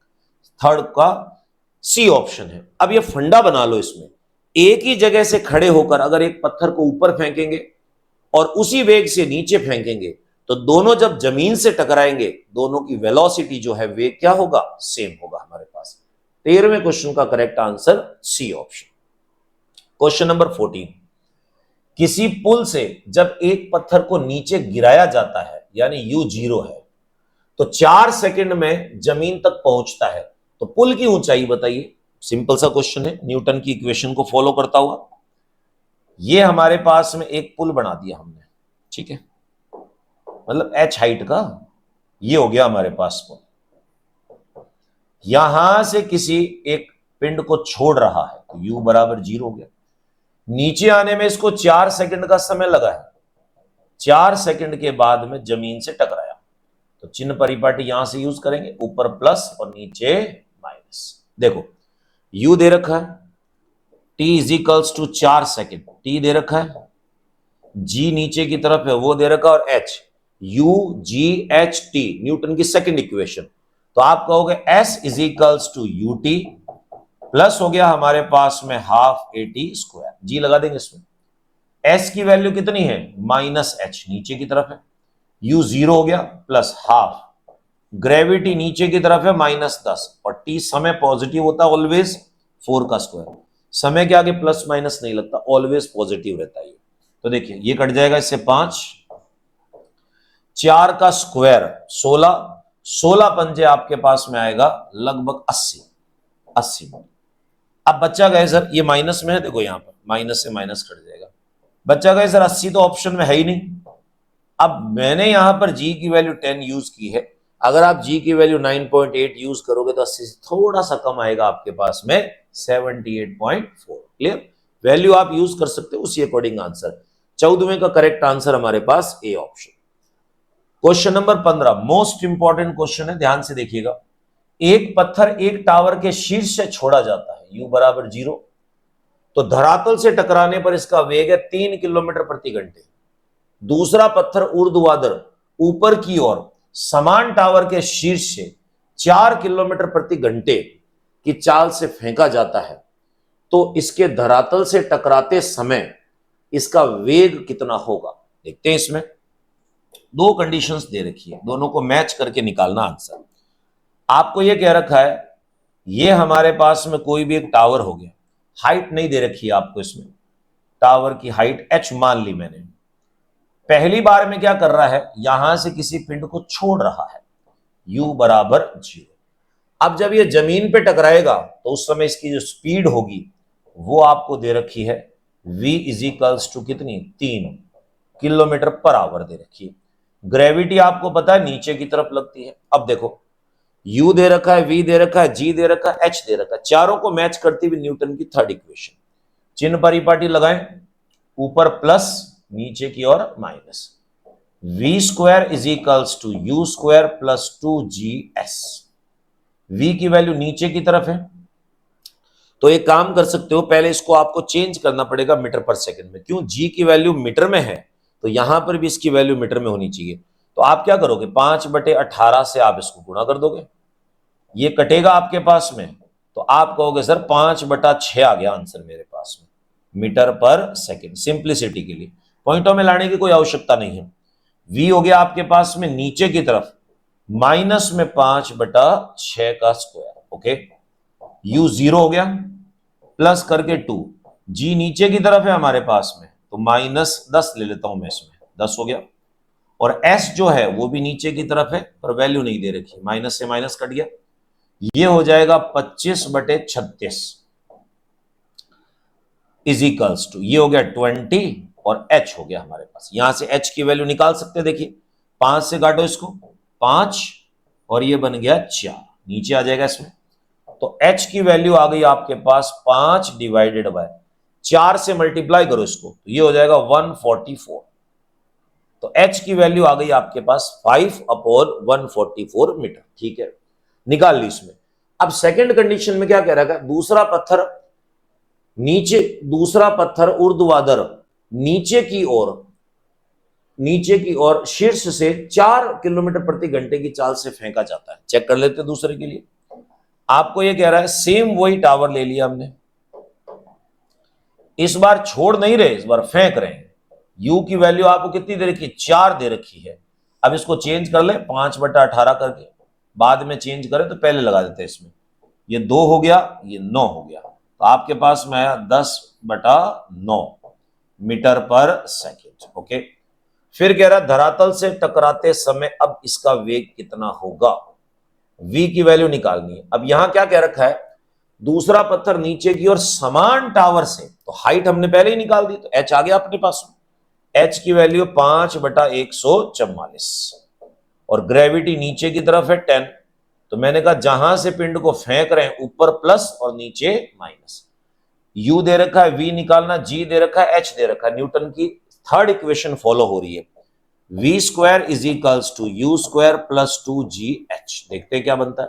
थर्ड का सी ऑप्शन है। अब ये फंडा बना लो, इसमें एक ही जगह से खड़े होकर अगर एक पत्थर को ऊपर फेंकेंगे और उसी वेग से नीचे फेंकेंगे, तो दोनों जब जमीन से टकराएंगे, दोनों की वेलोसिटी जो है वेग क्या होगा, सेम होगा हमारे पास। 13वें क्वेश्चन का correct answer C option. Question number 14, किसी पुल से जब एक पत्थर को नीचे गिराया जाता है, यानी u 0 है, तो 4 सेकंड में जमीन तक पहुंचता है, तो पुल की ऊंचाई बताइए। सिंपल सा क्वेश्चन है, न्यूटन की इक्वेशन को फॉलो करता हुआ। ये हमारे पास में एक पुल बना दिया हमने, ठीक है, मतलब h हाइट का, ये हो गया हमारे पास पुल। यहां से किसी एक पिंड को छोड़ रहा है, तो u बराबर 0 हो गया। नीचे आने में इसको 4 सेकंड का समय लगा है, 4 सेकंड के बाद में जमीन से टकराया, तो चिन्ह परिपाटी यहां से यूज करेंगे, ऊपर प्लस और नीचे माइनस। देखो u दे रखा है, t is equals to 4 second, t दे रखा है, g नीचे की तरफ है वो दे रखा, और h, u g h t Newton की सेकंड इक्वेशन, तो आप कहोगे s is equals to u t plus हो गया हमारे पास में half a t square, g लगा देंगे इसमें। s की वैल्यू कितनी है, माइनस h नीचे की तरफ है, u 0 हो गया प्लस हाफ, ग्रेविटी नीचे की तरफ है -10, और t समय पॉजिटिव होता है ऑलवेज, 4 का स्क्वायर, समय के आगे प्लस माइनस नहीं लगता, ऑलवेज पॉजिटिव रहता है। तो देखिए ये कट जाएगा इससे 5, 4 का स्क्वायर 16, 16 पंजे आपके पास में आएगा लगभग 80। अब बच्चा गए सर, ये माइनस में है, देखो यहां पर माइनस से माइनस कट जाएगा। बच्चा गए सर 80 तो ऑप्शन में है ही नहीं। अब मैंने यहां पर जी की वैल्यू 10 यूज की है, अगर आप जी की वैल्यू 9.8 यूज करोगे तो 80 से थोड़ा सा कम आएगा आपके पास में 78.4। क्लियर? वैल्यू आप यूज कर सकते हो, उसी अकॉर्डिंग आंसर। 14वें का करेक्ट आंसर हमारे पास A option. Question number 15 most important question है, ध्यान से देखिएगा। एक पत्थर एक टावर के शीर्ष से छोड़ा जाता है, u बराबर 0, तो धरातल से टकराने पर इसका वेग है 3 किलोमीटर प्रति घंटे। दूसरा पत्थर ऊर्ध्वाधर ऊपर की ओर समान टावर के शीर्ष से 4 किलोमीटर प्रति घंटे की चाल से फेंका जाता है, तो इसके धरातल से टकराते समय इसका वेग कितना होगा। देखते हैं, इसमें दो कंडीशंस दे रखी है, दोनों को मैच करके निकालना आंसर। आपको यह कह रखा है ये हमारे पास में कोई भी एक टावर हो गया, हाइट नहीं दे रखी है आपको, इसमें टावर की हाइट h मान ली मैंने। पहली बार में क्या कर रहा है, यहां से किसी पिंड को छोड़ रहा है, u बराबर 0। अब जब ये जमीन पे टकराएगा तो उस समय इसकी जो स्पीड होगी वो आपको दे रखी है v इजिकल्स टू कितनी, 3 किलोमीटर पर आवर दे रखी है। ग्रेविटी आपको पता है नीचे की तरफ लगती है। अब देखो u दे रखा है, v दे रखा है, g दे रखा है, h दे रखा है, चारों को मैच करती हुई न्यूटन की थर्ड इक्वेशन। चिन्ह परिपाटी लगाएं, ऊपर प्लस नीचे की ओर minus. v square is equals to u square plus 2gs। v की वैल्यू नीचे की तरफ है, तो एक काम कर सकते हो, पहले इसको आपको चेंज करना पड़ेगा मीटर पर सेकंड में। क्यों? g की वैल्यू मीटर में है तो यहां पर भी इसकी वैल्यू मीटर में होनी चाहिए। तो आप क्या करोगे, 5/18 से आप इसको गुणा कर दोगे, ये कटेगा आपके पास में, तो आप कहोगे सर 5/6 आ गया आंसर मेरे पास में, मीटर पर सेकंड। सिंप्लिसिटी के लिए पॉइंटों में लाने की कोई आवश्यकता नहीं है। v हो गया आपके पास में नीचे की तरफ माइनस में 5/6 का स्क्वायर, ओके। u 0 हो गया, प्लस करके 2, g नीचे की तरफ है हमारे पास में, तो -10 ले लेता हूं मैं इसमें, 10 हो गया। और s जो है वो भी नीचे की तरफ है पर वैल्यू नहीं दे रखी, माइनस से माइनस कट गया, ये हो जाएगा 25/36 इजिकल्स टू, ये हो गया 20 और h हो गया हमारे पास। यहां से h की वैल्यू निकाल सकते हैं, देखिए 5 से काटो इसको, 5 और ये बन गया 4, नीचे आ जाएगा इसमें। तो h की वैल्यू आ गई आपके पास 5/4 से मल्टीप्लाई करो इसको, तो ये हो जाएगा 144। तो h की वैल्यू आ गई आपके पास 5/144 मीटर, ठीक है, निकाल ली इसमें। अब सेकंड कंडीशन में क्या कह रहा है, दूसरा पत्थर ऊर्ध्वाधर नीचे की ओर शीर्ष से 4 किलोमीटर प्रति घंटे की चाल से फेंका जाता है। चेक कर लेते हैं दूसरे के लिए। आपको यह कह रहा है सेम वही टावर ले लिया हमने, इस बार छोड़ नहीं रहे, इस बार फेंक रहे हैं। u की वैल्यू आपको कितनी दे रखी है, 4 दे रखी है। अब इसको चेंज कर ले 5/18 करके, बाद में चेंज करें तो पहले लगा देते हैं इसमें, ये 2 हो गया, ये 9 हो गया, तो आपके पास में आया 10/9 मीटर पर सेकेंड, ओके। फिर कह रहा है धरातल से टकराते समय अब इसका वेग कितना होगा, v की वैल्यू निकालनी है। अब यहां क्या कह रखा है, दूसरा पत्थर नीचे की ओर समान टावर से, तो हाइट हमने पहले ही निकाल दी, तो h आ गया अपने पास में, h की वैल्यू 5/144 और ग्रेविटी नीचे की तरफ है 10, तो मैंने कहा जहां से पिंड को फेंक रहे हैं ऊपर प्लस और नीचे माइनस। u दे रखा है, v निकालना, g दे रखा है, h दे रखा है, न्यूटन की थर्ड इक्वेशन फॉलो हो रही है, v square is equals to u square plus 2gh। देखते हैं क्या बनता है,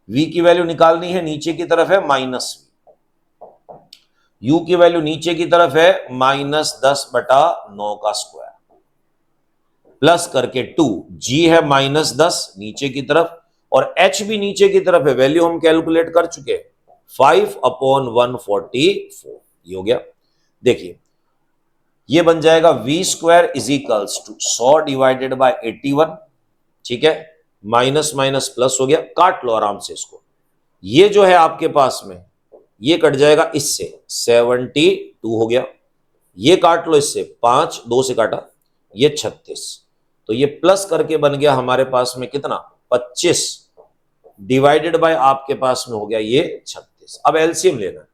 v की वैल्यू निकालनी है, नीचे की तरफ है माइनस, u की वैल्यू नीचे की तरफ है -10/9 का स्क्वायर, प्लस करके 2, g है -10 नीचे की तरफ और h भी नीचे की तरफ है, वैल्यू हम कैलकुलेट कर चुके हैं 5/144, ये हो गया। देखिए ये बन जाएगा v square is equals to 100 divided by 81, ठीक है, माइनस माइनस प्लस हो गया, काट लो आराम से इसको, ये जो है आपके पास में ये कट जाएगा इससे 72 हो गया, ये काट लो इससे 5, 2 से काटा, ये 36, तो ये प्लस करके बन गया हमारे पास में कितना 25 डिवाइडेड बाय आपके पास में हो गया ये 36। अब एलसीएम लेना है।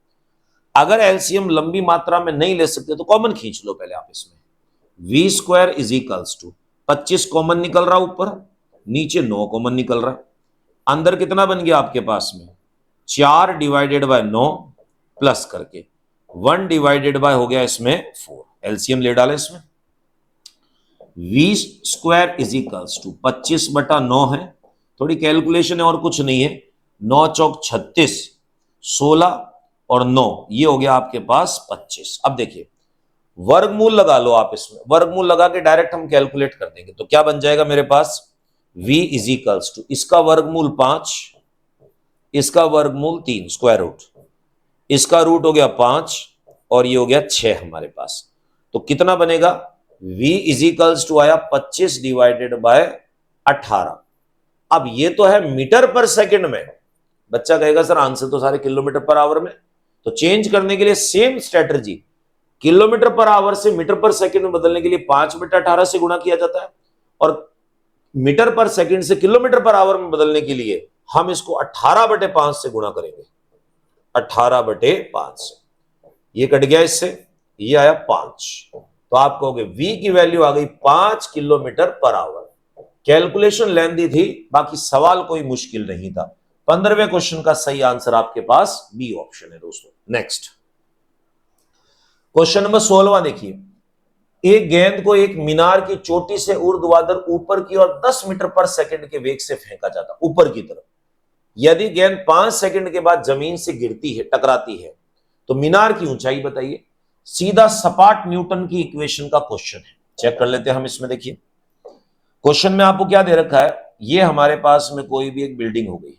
अगर एलसीएम लंबी मात्रा में नहीं ले सकते तो कॉमन खींच लो पहले आप इसमें। V square is equals to 25 common निकल रहा ऊपर, नीचे 9 कॉमन निकल रहा, अंदर कितना बन गया आपके पास में 4 डिवाइडेड बाय 9 प्लस करके 1 डिवाइडेड बाय हो गया इसमें 4। एलसीएम ले डाले इसमें। V square is equals to 25 बटा 9 है, थोड़ी कैलकुलेशन है और कुछ नहीं है, 9 चौक 36, 16 और 9 ये हो गया आपके पास 25। अब देखिए वर्गमूल लगा लो आप इसमें, वर्गमूल लगा के डायरेक्ट हम कैलकुलेट कर देंगे तो क्या बन जाएगा मेरे पास v इज इक्वल्स टू इसका वर्गमूल 5, इसका वर्गमूल 3 स्क्वायर रूट, इसका रूट हो गया 5 और ये हो गया 6 हमारे पास। तो कितना बनेगा v इज इक्वल्स टू आया 25 डिवाइडेड बाय 18। अब ये तो है मीटर पर सेकंड में, बच्चा कहेगा सर आंसर तो सारे किलोमीटर पर आवर में, तो चेंज करने के लिए same strategy, kilometre per hour से मीटर पर सेकंड में बदलने के लिए 5 बटा 18 से गुणा किया जाता है, और मीटर पर सेकंड से किलोमीटर पर आवर में बदलने के लिए हम इसको 18 बटे 5 से गुणा करेंगे। 18 बटे 5 से ये कट गया, इससे ये आया 5, तो आप कहोगे v की वैल्यू आ गई 5 kilometre per hour. Calculation lengthy थी, बाकी सवाल कोई मुश्किल नहीं था। 15वें क्वेश्चन का सही आंसर आपके पास बी ऑप्शन है दोस्तों। नेक्स्ट क्वेश्चन नंबर 16 देखिए, एक गेंद को एक मीनार की चोटी से ऊर्ध्वाधर ऊपर की ओर 10 मीटर पर सेकंड के वेग से फेंका जाता ऊपर की तरफ। यदि गेंद 5 सेकंड के बाद जमीन से गिरती है, टकराती है, तो मीनार की ऊंचाई बताइए। सीधा सपाट न्यूटन की इक्वेशन का क्वेश्चन है, चेक कर लेते हैं हम इसमें। देखिए क्वेश्चन में आपको क्या दे रखा है, ये हमारे पास में कोई भी एक बिल्डिंग हो गई,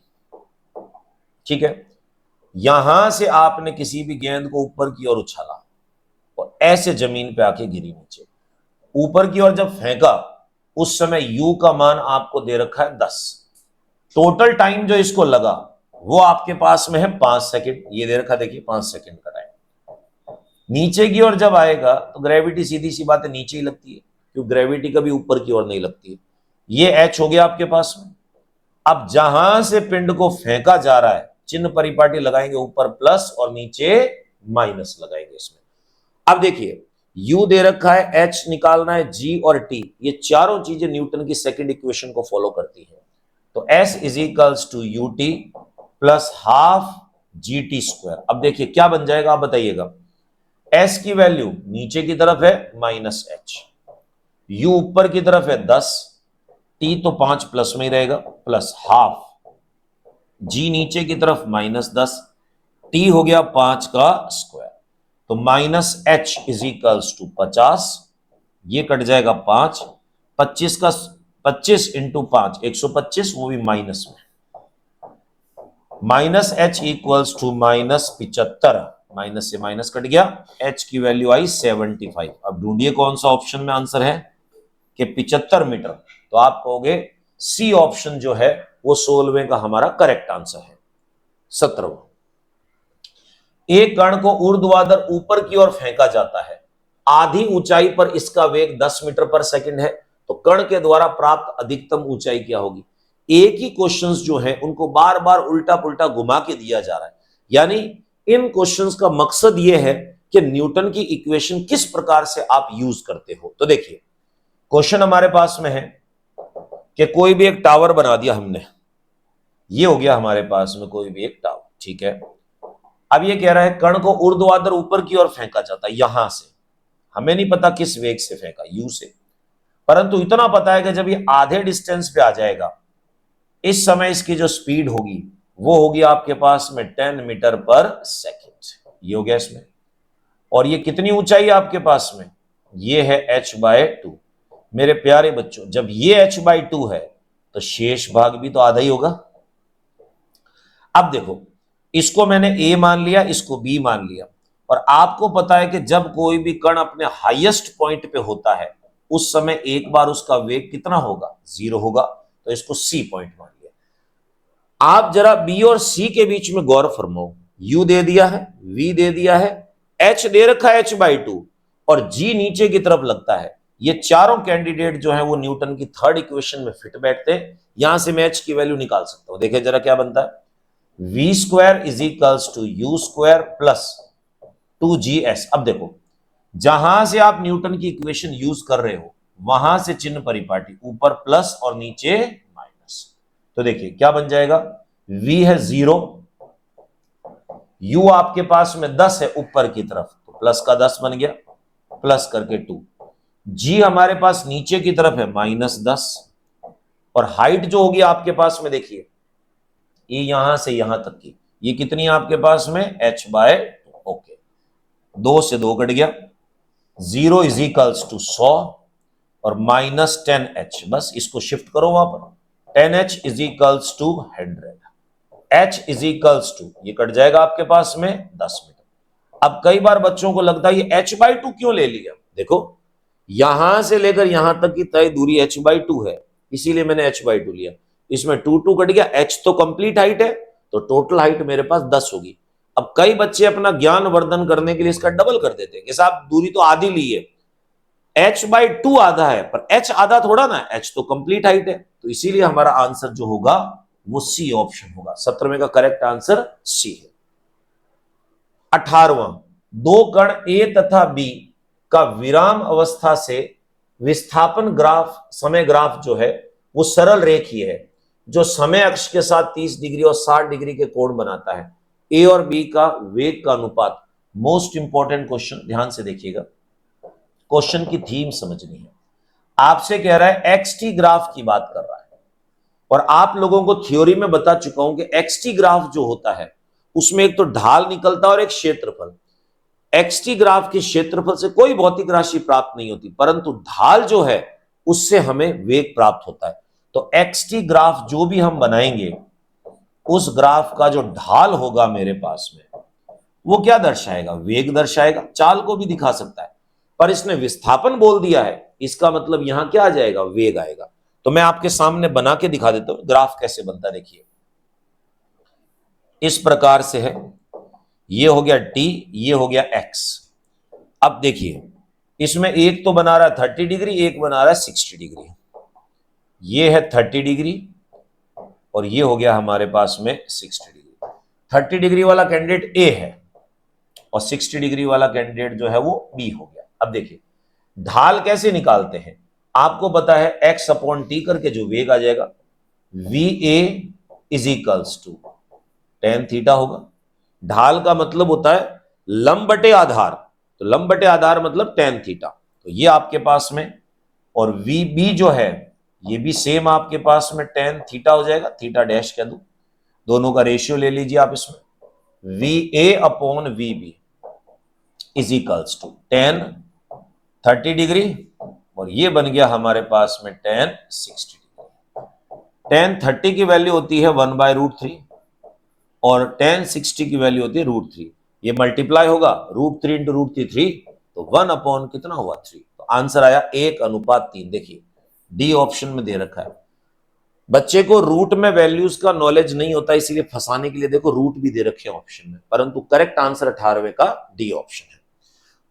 ठीक है, यहां से आपने किसी भी गेंद को ऊपर की ओर उछाला और ऐसे जमीन पे आके गिरी नीचे, ऊपर की ओर जब फेंका उस समय u का मान आपको दे रखा है 10। टोटल टाइम जो इसको लगा वो आपके पास में है 5 सेकंड, ये दे रखा देखिए 5 सेकंड का टाइम। नीचे की ओर जब आएगा तो ग्रेविटी सीधी सी बात है नीचे ही लगती है, क्योंकि ग्रेविटी कभी ऊपर की ओर नहीं लगती है। ये h हो गया आपके पास में। अब जहां से पिंड को फेंका जा रहा है चिन्ह परिपाटी लगाएंगे, ऊपर प्लस और नीचे माइनस लगाएंगे इसमें। अब देखिए u दे रखा है, h निकालना है, g और t, ये चारों चीजें न्यूटन की सेकंड इक्वेशन को फॉलो करती है। तो s is equals to u t plus half g t square. अब देखिए क्या बन जाएगा आप बताइएगा। s की वैल्यू नीचे की तरफ है माइनस h, u ऊपर की तरफ है 10, t तो 5 प्लस में ही रहेगा प्लस हाफ, g नीचे की तरफ माइनस 10, t हो गया 5 का स्क्वायर, तो minus h is equals to 50, ये कट जाएगा 5, 25 का 25 इंटू 5 125, वो भी माइनस में, minus h equals to minus 75, minus से माइनस कट गया, h की वैल्यू आई 75। अब ढूंढिए कौन सा ऑप्शन में आंसर है कि 75 मीटर, तो आप कहोगे सी ऑप्शन जो है वो 16वें का हमारा करेक्ट आंसर है। 17वां, एक कण को ऊर्ध्वाधर ऊपर की ओर फेंका जाता है, आधी ऊंचाई पर इसका वेग 10 मीटर पर सेकंड है, तो कण के द्वारा प्राप्त अधिकतम ऊंचाई क्या होगी। एक ही क्वेश्चंस जो है उनको बार बार उल्टा पुल्टा घुमा के दिया जा रहा है, यानी इन क्वेश्चंस का मकसद यह है कि न्यूटन की इक्वेशन किस प्रकार से आप यूज करते हो। तो देखिए क्वेश्चन हमारे पास में है कि कोई भी एक टावर बना दिया हमने, ये हो गया हमारे पास में कोई भी एक टावर, ठीक है। अब ये कह रहा है कण को ऊर्ध्वाधर ऊपर की ओर फेंका जाता है, यहां से, हमें नहीं पता किस वेग से फेंका, यू से, परंतु इतना पता है कि जब ये आधे डिस्टेंस पे आ जाएगा इस समय इसकी जो स्पीड होगी वो होगी आपके पास में 10 मीटर पर सेकेंड, ये हो गया इसमें। और ये कितनी ऊंचाई है आपके पास में, ये है h/2। मेरे प्यारे बच्चों जब ये h/2 है तो शेष भाग भी तो आधा ही होगा। अब देखो इसको मैंने a मान लिया, इसको b मान लिया, और आपको पता है कि जब कोई भी कण अपने हाईएस्ट पॉइंट पे होता है उस समय एक बार उसका वेग कितना होगा, 0 होगा, तो इसको c पॉइंट मान लिया। आप जरा b और c के बीच में गौर फरमाओ, u दे दिया है, v दे दिया है, h दे रखा है h/2 और g नीचे की तरफ लगता है, ये चारों कैंडिडेट जो है वो न्यूटन की थर्ड इक्वेशन में फिट बैठते हैं। यहां से मैं एच की वैल्यू निकाल सकता हूं। देखिए जरा क्या बनता है, v square is equals to u square plus 2GS। अब देखो, जहां से आप न्यूटन की इक्वेशन यूज कर रहे हो वहां से चिन्ह परिपाटी, ऊपर प्लस और नीचे माइनस। तो देखिए क्या बन जाएगा, v है 0, u आपके पास में 10 है ऊपर की तरफ, तो प्लस का 10 बन गया, प्लस करके 2। g हमारे पास नीचे की तरफ है -10, और हाइट जो होगी आपके पास में देखिए, ये यहां से यहां तक की, ये कितनी है आपके पास में h/2। ओके, 2 से 2 कट गया, 0 इज इक्वल्स टू 100 और -10h, बस इसको शिफ्ट करो वहां पर, 10h is equals to 100, h is equals to, ये कट जाएगा आपके पास में 10 मीटर। अब कई बार बच्चों को लगता है ये h/2 क्यों ले लिया, देखो यहां से लेकर यहां तक की तय दूरी h/2 है, इसीलिए मैंने h/2 लिया। इसमें 2 कट गया, h तो कंप्लीट हाइट है, तो टोटल हाइट मेरे पास 10 होगी। अब कई बच्चे अपना ज्ञान वर्धन करने के लिए इसका डबल कर देते हैं कि साहब दूरी तो आधी ली है, h/2 आधा है, पर h आधा थोड़ा ना, h तो कंप्लीट हाइट है, तो इसीलिए हमारा आंसर जो होगा वो सी ऑप्शन होगा। 17वें का करेक्ट आंसर सी है। 18वां, दो कण ए तथा बी का विराम अवस्था से विस्थापन ग्राफ, समय ग्राफ जो है वो सरल रेखीय है, जो समय अक्ष के साथ 30 डिग्री और 60 डिग्री के कोण बनाता है। ए और बी का वेग का अनुपात, मोस्ट इंपॉर्टेंट क्वेश्चन, ध्यान से देखिएगा, क्वेश्चन की थीम समझनी है। आपसे कह रहा है एक्सटी ग्राफ की बात कर रहा है, और आप लोगों को थ्योरी में बता चुका हूं कि एक्सटी ग्राफ जो होता है उसमें एक तो ढाल निकलता है और एक क्षेत्रफल। एक्सटी ग्राफ के क्षेत्रफल से कोई भौतिक राशि प्राप्त नहीं होती, परंतु ढाल जो है उससे हमें वेग प्राप्त होता है। तो एक्सटी ग्राफ जो भी हम बनाएंगे, उस ग्राफ का जो ढाल होगा मेरे पास में, वो क्या दर्शाएगा, वेग दर्शाएगा। चाल को भी दिखा सकता है, पर इसने विस्थापन बोल दिया है, इसका मतलब यहां क्या आ जाएगा, वेग आएगा। तो मैं आपके सामने बना के दिखा देता हूं ग्राफ कैसे बनता है। देखिए इस प्रकार से है, ये हो गया t, ये हो गया x। अब देखिए इसमें एक तो बना रहा है 30 डिग्री, एक बना रहा है 60 डिग्री। ये है 30 डिग्री और ये हो गया हमारे पास में 60 डिग्री। 30 डिग्री वाला कैंडिडेट ए है और 60 डिग्री वाला कैंडिडेट जो है वो बी हो गया। अब देखिए ढाल कैसे निकालते हैं, आपको पता है x/t करके जो वेग आ जाएगा, va is equals to tan theta होगा। ढाल का मतलब होता है लंब बटे आधार, तो लंब बटे आधार मतलब tan थीटा, तो ये आपके पास में, और vb जो है ये भी सेम आपके पास में tan थीटा हो जाएगा, थीटा डैश कह दो, दोनों का रेशियो ले लीजिए आप इसमें, va/vb is equals to tan 30 degree और ये बन गया हमारे पास में tan 60 डिग्री। tan 30 की वैल्यू होती है 1/√3 और tan 60 की वैल्यू होती है √3। ये मल्टीप्लाई होगा, √3 इंटू √3, तो 1 कितना हुआ 3, तो आंसर आया 1:3। देखिए डी ऑप्शन में दे रखा है। बच्चे को रूट में वैल्यूज का नॉलेज नहीं होता, इसीलिए फंसाने के लिए देखो रूट भी दे रखे हैं ऑप्शन में, परंतु करेक्ट आंसर 18वें का डी ऑप्शन है।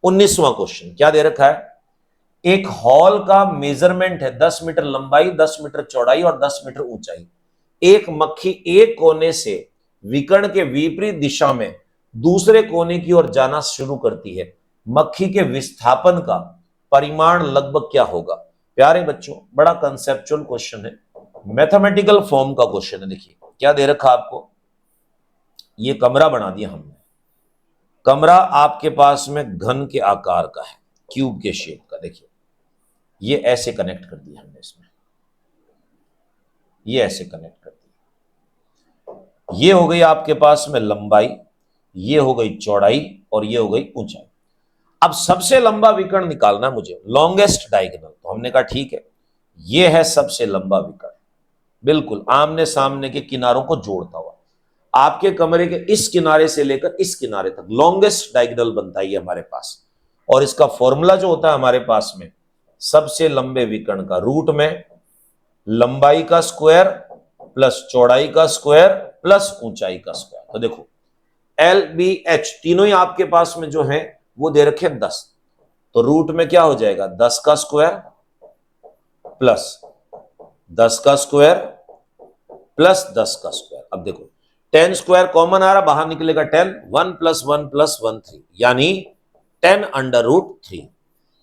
19वां क्वेश्चन क्या दे रखा है, एक हॉल का मेजरमेंट है 10 मीटर लंबाई, 10 मीटर चौड़ाई और 10 मीटर ऊंचाई। एक मक्खी एक कोने से विकर्ण के विपरीत दिशा में दूसरे कोने की ओर जाना शुरू करती है, मक्खी के विस्थापन का परिमाण लगभग क्या होगा। प्यारे बच्चों बड़ा कंसेप्चुअल क्वेश्चन है, मैथमेटिकल फॉर्म का क्वेश्चन है। देखिए क्या दे रखा आपको, ये कमरा बना दिया हमने, कमरा आपके पास में घन के आकार का है, क्यूब के शेप का। देखिए ये ऐसे कनेक्ट कर दिया हमने इसमें, ये ऐसे कनेक्ट कर दिया। ये हो गई आपके पास में लंबाई, ये हो गई चौड़ाई और ये हो गई ऊंचाई। अब सबसे लंबा विकर्ण निकालना मुझे, लॉन्गेस्ट डायगोनल, तो हमने कहा ठीक है ये है सबसे लंबा विकर्ण, बिल्कुल आमने सामने के किनारों को जोड़ता हुआ, आपके कमरे के इस किनारे से लेकर इस किनारे तक लॉन्गेस्ट डायगोनल बनता है ये हमारे पास। और इसका फॉर्मूला जो होता है हमारे पास में, सबसे लंबे विकर्ण का रूट में लंबाई का स्क्वायर प्लस चौड़ाई का स्क्वायर प्लस ऊंचाई का स्क्वायर। तो देखो LBH तीनों ही आपके पास में जो है वो दे रखे 10, तो रूट में क्या हो जाएगा 10 का स्क्वायर प्लस 10 का स्क्वायर प्लस 10 का स्क्वायर। अब देखो 10 स्क्वायर कॉमन आ रहा, बाहर निकलेगा 10, 1 प्लस 1 प्लस 1 3, यानी 10 अंडर रूट 3।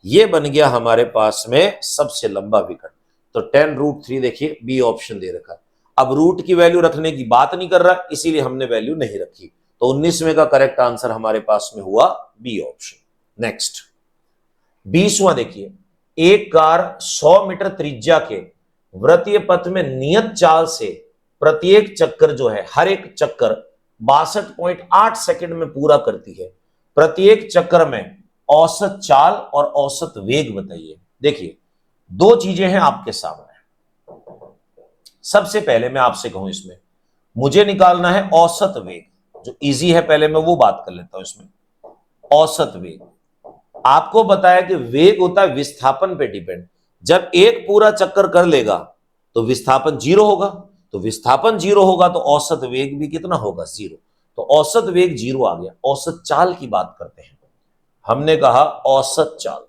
ये बन गया हमारे पास में सबसे लंबा विकर्ण। तो 10 रूट 3 देखिए बी ऑप्शन दे रखा है। अब रूट की वैल्यू रखने की बात नहीं कर रहा, इसीलिए हमने वैल्यू नहीं रखी। तो 19वें का करेक्ट आंसर हमारे पास में हुआ बी ऑप्शन। नेक्स्ट 20वां देखिए, एक कार 100 मीटर त्रिज्या के वृत्तीय पथ में नियत चाल से प्रत्येक चक्कर जो है, हर एक चक्कर 62.8 सेकंड में पूरा करती है। प्रत्येक चक्कर में औसत चाल और औसत वेग बताइए। देखिए दो चीजें हैं आपके सामने। सबसे पहले मैं आपसे कहूं, इसमें मुझे निकालना है औसत वेग, जो इजी है, पहले मैं वो बात कर लेता हूं। इसमें औसत वेग आपको बताया कि वेग होता है विस्थापन पे डिपेंड। जब एक पूरा चक्कर कर लेगा तो विस्थापन 0 होगा, तो विस्थापन 0 होगा तो औसत वेग भी कितना होगा 0। तो औसत वेग 0 आ गया। औसत चाल की बात करते हैं। हमने कहा औसत चाल।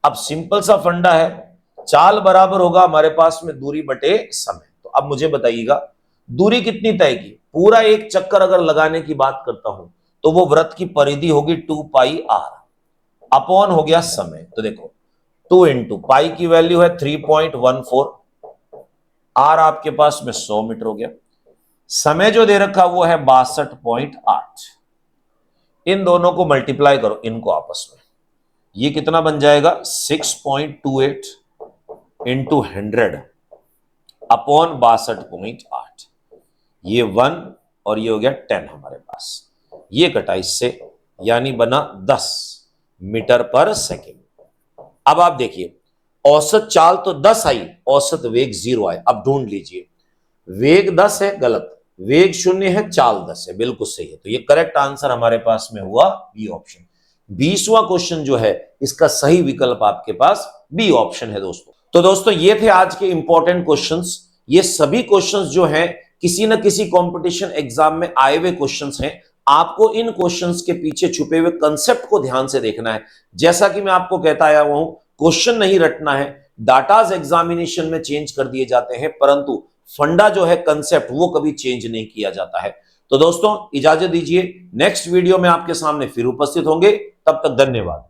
अब सिंपल सा फंडा है, चाल बराबर होगा हमारे पास में दूरी बटे समय। तो अब मुझे बताइएगा दूरी कितनी तय की। पूरा एक चक्कर अगर लगाने की बात करता हूं तो वो वृत्त की परिधि होगी 2 पाई आर, अपॉन हो गया समय। तो देखो 2 इंटू पाई की वैल्यू है 3.14, आर आपके पास में 100 मीटर हो गया। समय जो दे रखा वो है 62.8। इन दोनों को मल्टीप्लाई करो, इनको आपस में, ये कितना बन जाएगा 6.28 इंटू 100 अपॉन 62.8। ये 1 और ये हो गया 10 हमारे पास। ये कटा इससे, यानी बना 10 मीटर पर सेकेंड। अब आप देखिए औसत चाल तो 10 आई, औसत वेग 0 आए। अब ढूंढ लीजिए, वेग 10 है, गलत। वेग 0 है, चाल 10 है, बिल्कुल सही है। तो ये करेक्ट आंसर हमारे पास में हुआ बी ऑप्शन। 20वां क्वेश्चन जो है इसका सही विकल्प आपके पास बी ऑप्शन है दोस्तों। तो दोस्तों ये थे आज के इंपॉर्टेंट क्वेश्चंस। ये सभी क्वेश्चंस जो हैं किसी न किसी कंपटीशन एग्जाम में आए हुए क्वेश्चंस हैं। आपको इन क्वेश्चंस के पीछे छुपे हुए कंसेप्ट को ध्यान से देखना है। जैसा कि मैं आपको कहता आया हूं, क्वेश्चन नहीं रटना है। डाटाज एग्जामिनेशन में चेंज कर दिए जाते हैं, परंतु फंडा जो है, कंसेप्ट, वो कभी चेंज नहीं किया जाता है। तो दोस्तों इजाजत दीजिए, नेक्स्ट वीडियो में आपके सामने फिर उपस्थित होंगे। तब तक धन्यवाद।